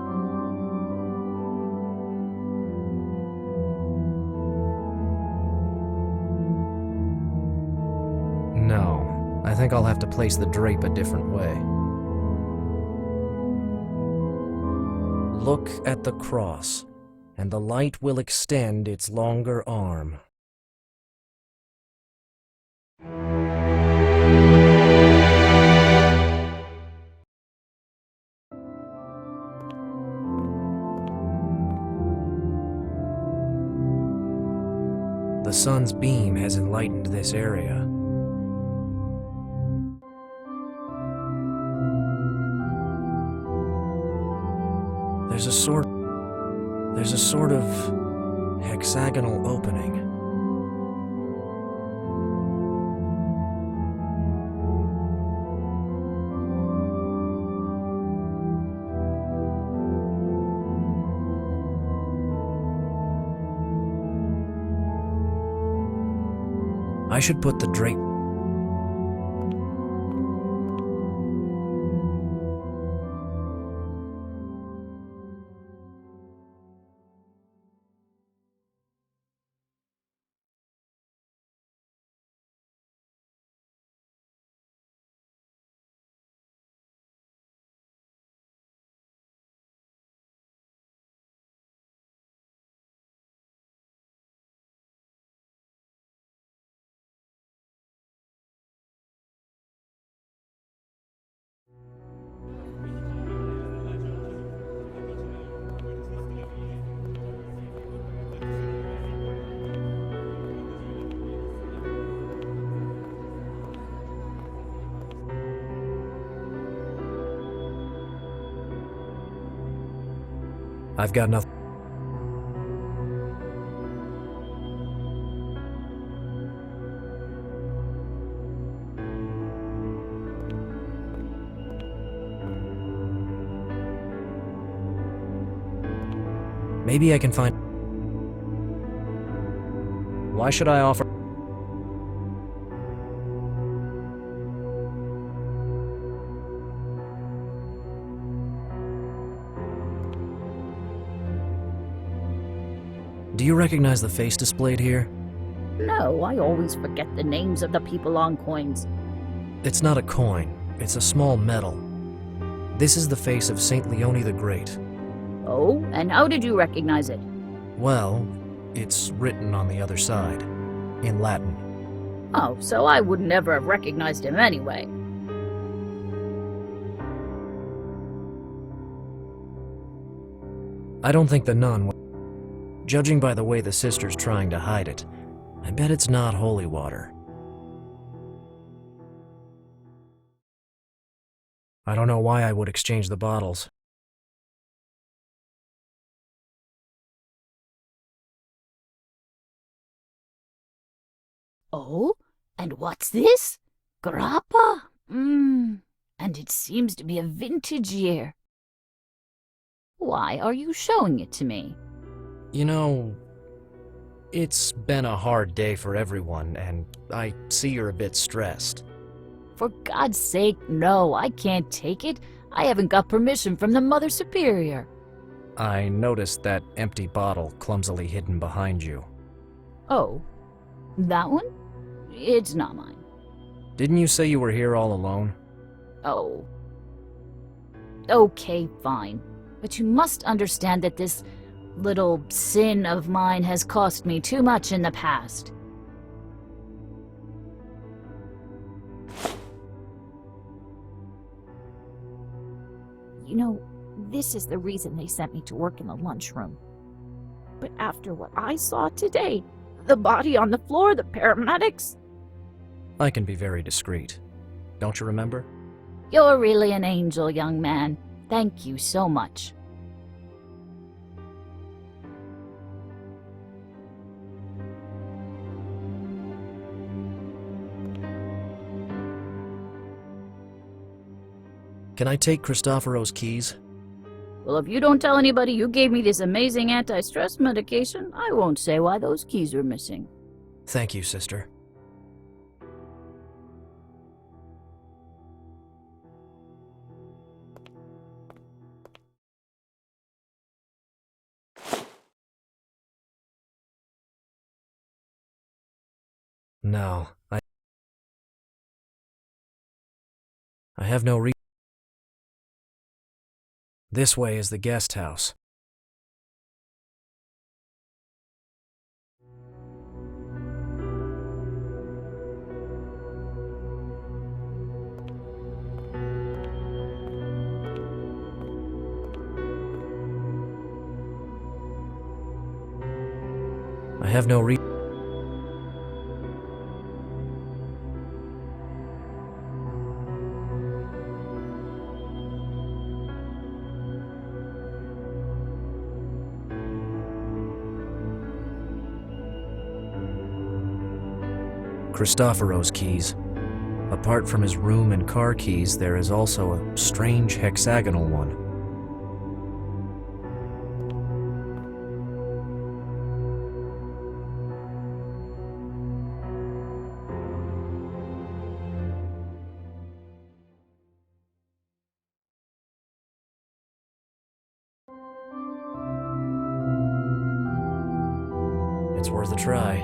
No, I think I'll have to place the drape a different way. Look at the cross, and the light will extend its longer arm. The sun's beam has enlightened this area. There's a sort of hexagonal opening. I should put the drape. I've got nothing. Maybe I can find. Why should I offer? Do you recognize the face displayed here? No, I always forget the names of the people on coins. It's not a coin, it's a small medal. This is the face of Saint Leone the Great. Oh, and how did you recognize it? Well, it's written on the other side, in Latin. Oh, so I would never have recognized him anyway. I don't think the nun. Judging by the way the sister's trying to hide it, I bet it's not holy water. I don't know why I would exchange the bottles. Oh, and what's this? Grappa? And it seems to be a vintage year. Why are you showing it to me? You know, it's been a hard day for everyone, and I see you're a bit stressed. For God's sake, no, I can't take it. I haven't got permission from the Mother Superior. I noticed that empty bottle clumsily hidden behind you. Oh, that one? It's not mine. Didn't you say you were here all alone? Oh. Okay, fine. But you must understand that this little sin of mine has cost me too much in the past. You know, this is the reason they sent me to work in the lunchroom. But after what I saw today, the body on the floor, the paramedics... I can be very discreet. Don't you remember? You're really an angel, young man. Thank you so much. Can I take Cristoforos' keys? Well, if you don't tell anybody you gave me this amazing anti-stress medication, I won't say why those keys are missing. Thank you, sister. No, I have no reason. This way is the guest house. I have no reason. Cristoforos keys. Apart from his room and car keys, there is also a strange hexagonal one. It's worth a try.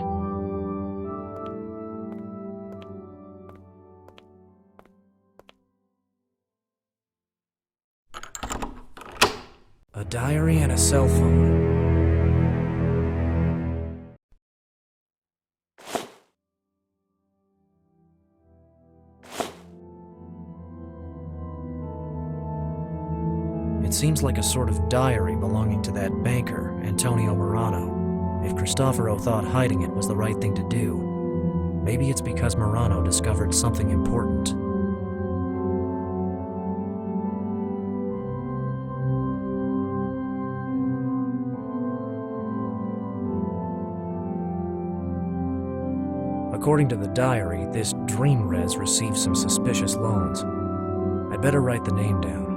A diary and a cell phone. It seems like a sort of diary belonging to that banker, Antonio Morano. If Cristoforo thought hiding it was the right thing to do, maybe it's because Morano discovered something important. According to the diary, this dream res received some suspicious loans. I'd better write the name down.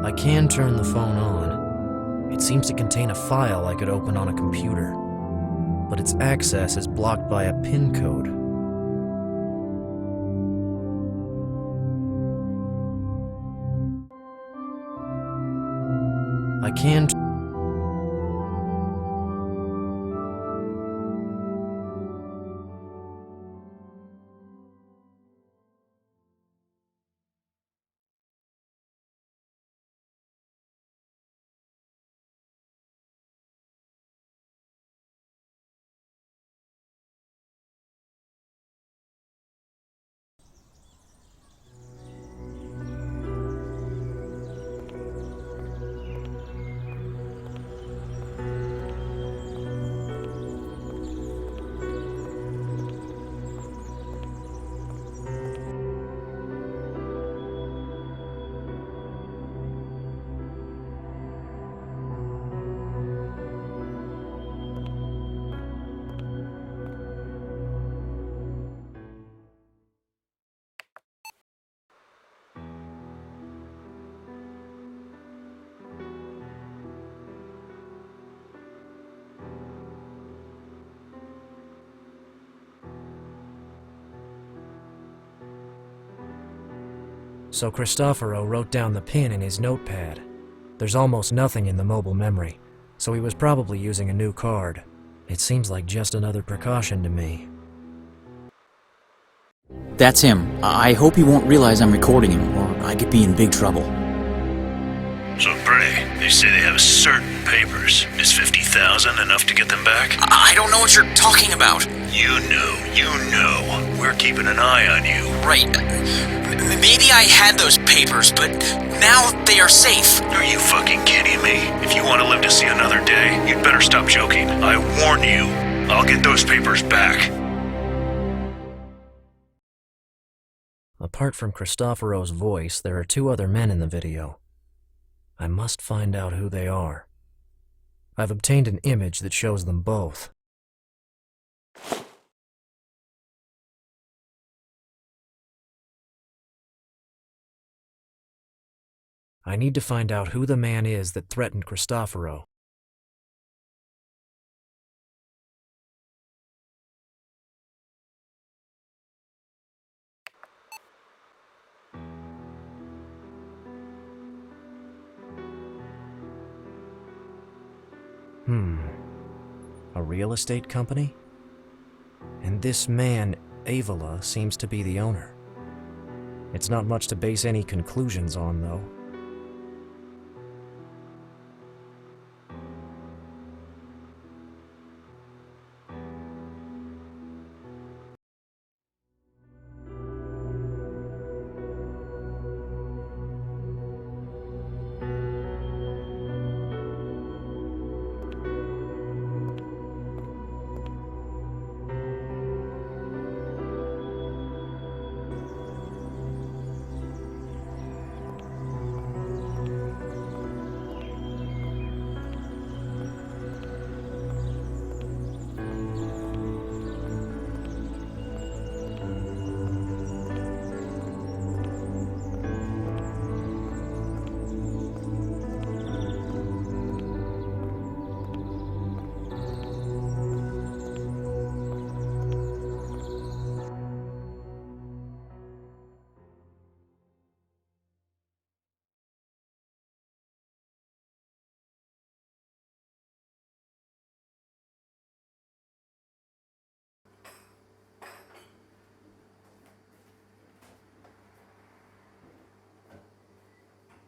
I can turn the phone on. It seems to contain a file I could open on a computer, but its access is blocked by a PIN code. I can... So Cristoforo wrote down the PIN in his notepad. There's almost nothing in the mobile memory, so he was probably using a new card. It seems like just another precaution to me. That's him. I hope he won't realize I'm recording him, or I could be in big trouble. So, Bray, they say they have certain papers. Is 50,000 enough to get them back? I don't know what you're talking about. You know. We're keeping an eye on you. Right. Maybe I had those papers, but now they are safe. Are you fucking kidding me? If you want to live to see another day, you'd better stop joking. I warn you, I'll get those papers back. Apart from Cristoforo's voice, there are two other men in the video. I must find out who they are. I've obtained an image that shows them both. I need to find out who the man is that threatened Cristoforo. A real estate company? And this man, Avila, seems to be the owner. It's not much to base any conclusions on, though.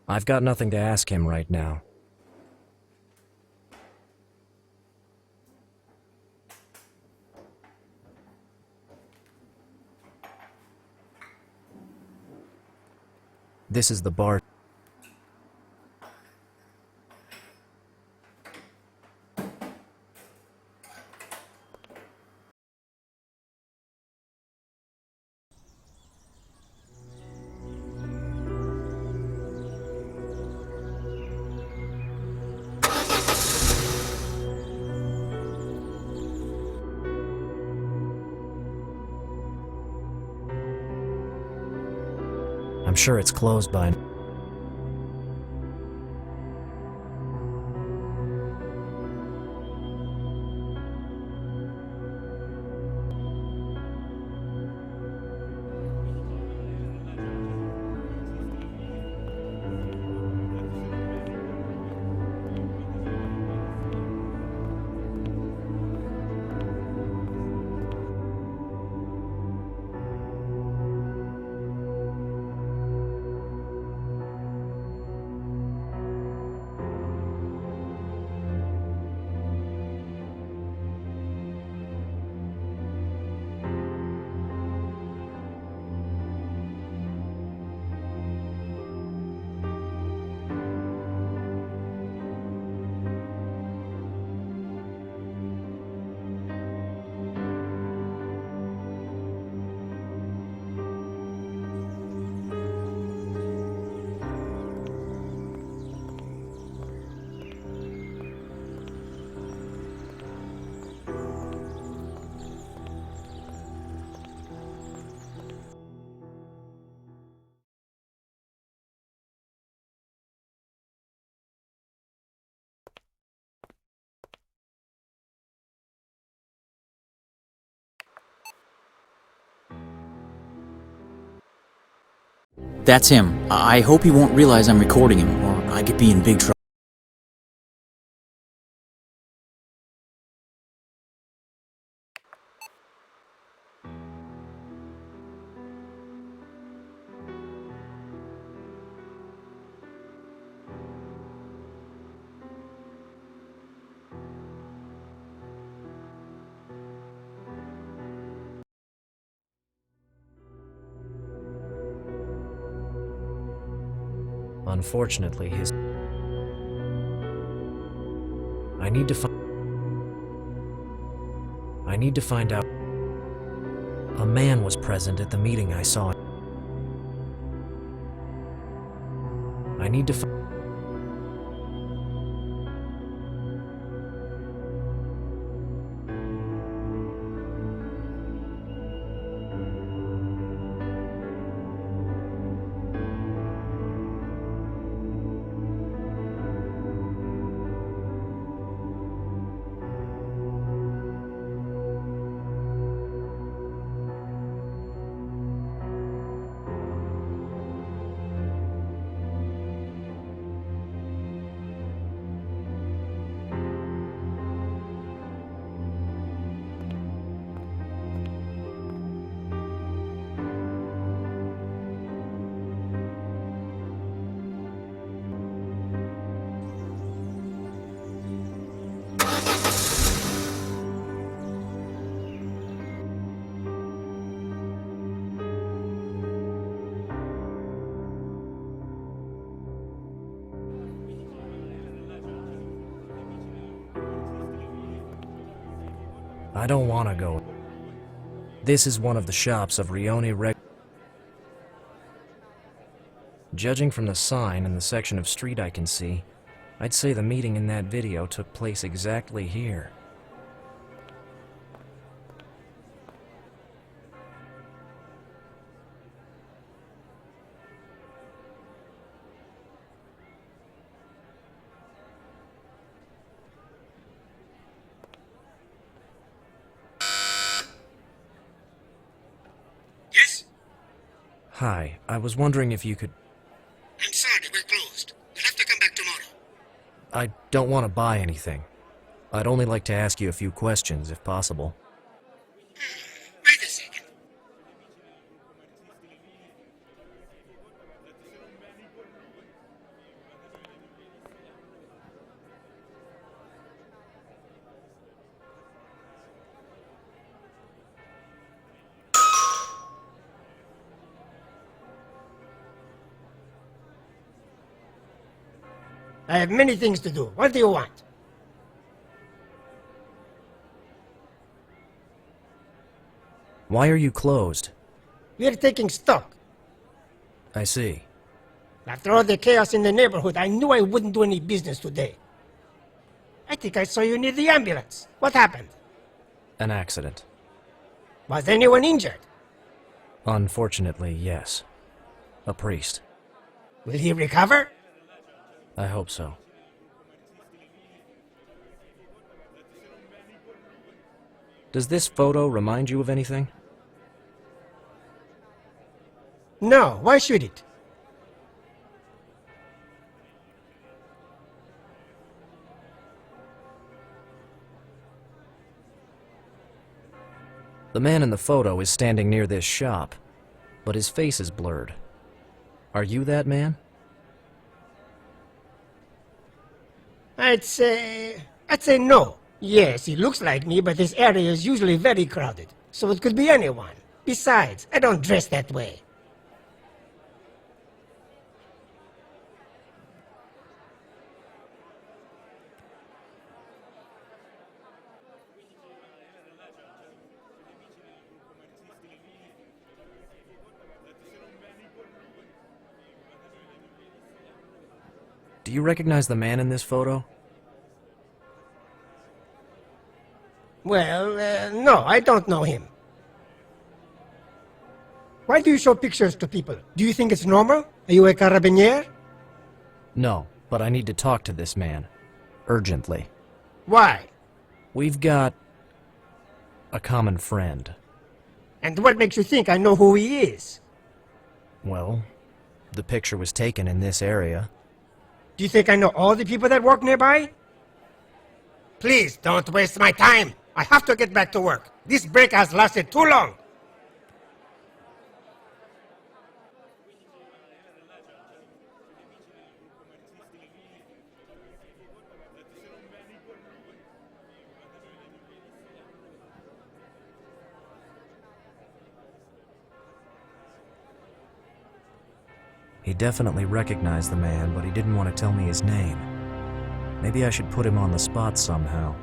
I've got nothing to ask him right now. This is the bar. I'm sure it's closed by now. That's him. I hope he won't realize I'm recording him, or I could be in big trouble. Unfortunately, I need to find out. A man was present at the meeting I saw. I need to I don't want to go. This is one of the shops of Rione Reg. Judging from the sign and the section of street I can see, I'd say the meeting in that video took place exactly here. Yes? Hi, I was wondering if you could... I'm sorry, we're closed. You'll have to come back tomorrow. I don't want to buy anything. I'd only like to ask you a few questions, if possible. Wait a second. I have many things to do. What do you want? Why are you closed? We're taking stock. I see. After all the chaos in the neighborhood, I knew I wouldn't do any business today. I think I saw you near the ambulance. What happened? An accident. Was anyone injured? Unfortunately, yes. A priest. Will he recover? I hope so. Does this photo remind you of anything? No, why should it? The man in the photo is standing near this shop, but his face is blurred. Are you that man? I'd say no. Yes, he looks like me, but this area is usually very crowded, so it could be anyone. Besides, I don't dress that way. Do you recognize the man in this photo? Well, no, I don't know him. Why do you show pictures to people? Do you think it's normal? Are you a carabinier? No, but I need to talk to this man. Urgently. Why? We've got... a common friend. And what makes you think I know who he is? Well, the picture was taken in this area. Do you think I know all the people that work nearby? Please, don't waste my time. I have to get back to work. This break has lasted too long. He definitely recognized the man, but he didn't want to tell me his name. Maybe I should put him on the spot somehow.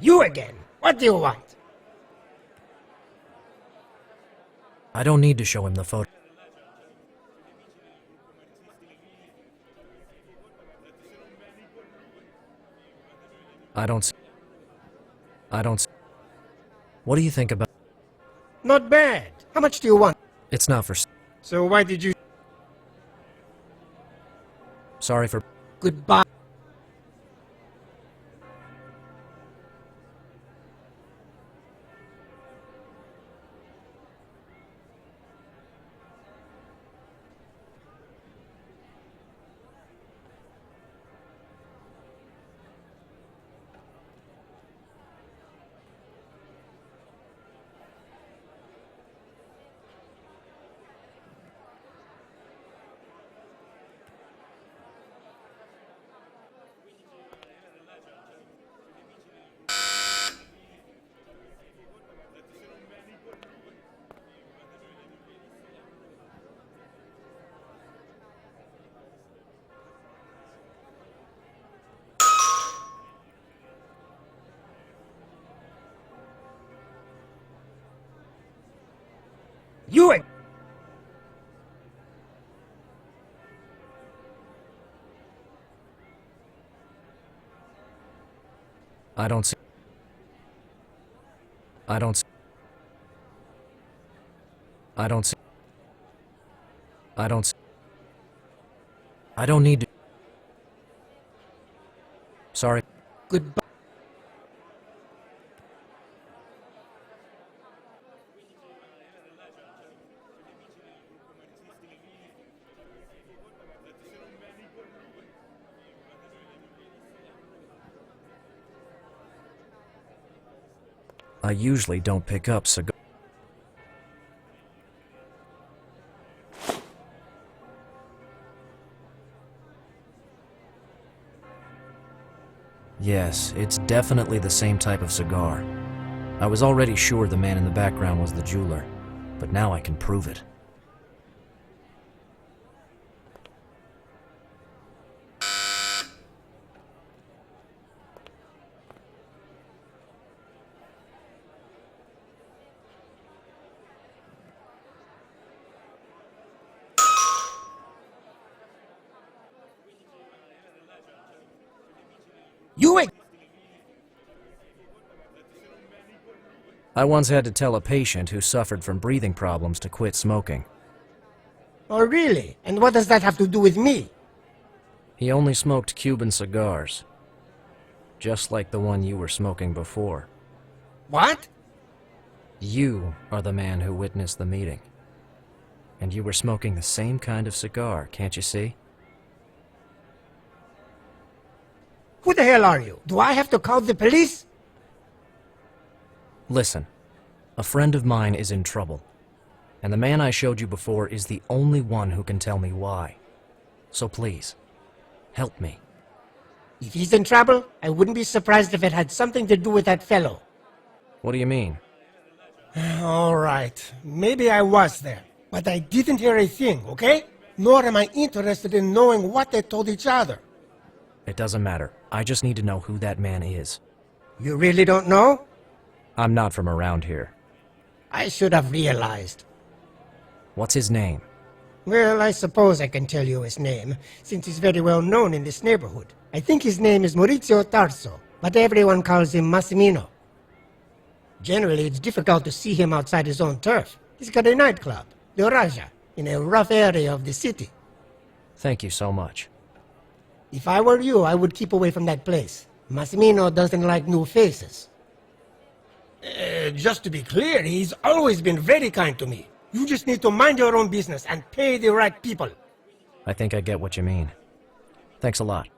You again. What do you want? I don't need to show him the photo. I don't see... What do you think about... Not bad. How much do you want? It's not for... So why did you... Sorry for... Goodbye. You... I don't see. I don't see. I don't see. I don't see. I don't need to. Sorry. Goodbye. I usually don't pick up cigars. Yes, it's definitely the same type of cigar. I was already sure the man in the background was the jeweler, but now I can prove it. You... I once had to tell a patient who suffered from breathing problems to quit smoking. Oh, really? And what does that have to do with me? He only smoked Cuban cigars, just like the one you were smoking before. What? You are the man who witnessed the meeting. And you were smoking the same kind of cigar, can't you see? Who the hell are you? Do I have to call the police? Listen, a friend of mine is in trouble, and the man I showed you before is the only one who can tell me why. So please, help me. If he's in trouble, I wouldn't be surprised if it had something to do with that fellow. What do you mean? All right, maybe I was there, but I didn't hear a thing, okay? Nor am I interested in knowing what they told each other. It doesn't matter. I just need to know who that man is. You really don't know? I'm not from around here. I should have realized. What's his name? Well, I suppose I can tell you his name, since he's very well known in this neighborhood. I think his name is Maurizio Tarso, but everyone calls him Massimino. Generally, it's difficult to see him outside his own turf. He's got a nightclub, the Raja, in a rough area of the city. Thank you so much. If I were you, I would keep away from that place. Massimino doesn't like new faces. Just to be clear, he's always been very kind to me. You just need to mind your own business and pay the right people. I think I get what you mean. Thanks a lot.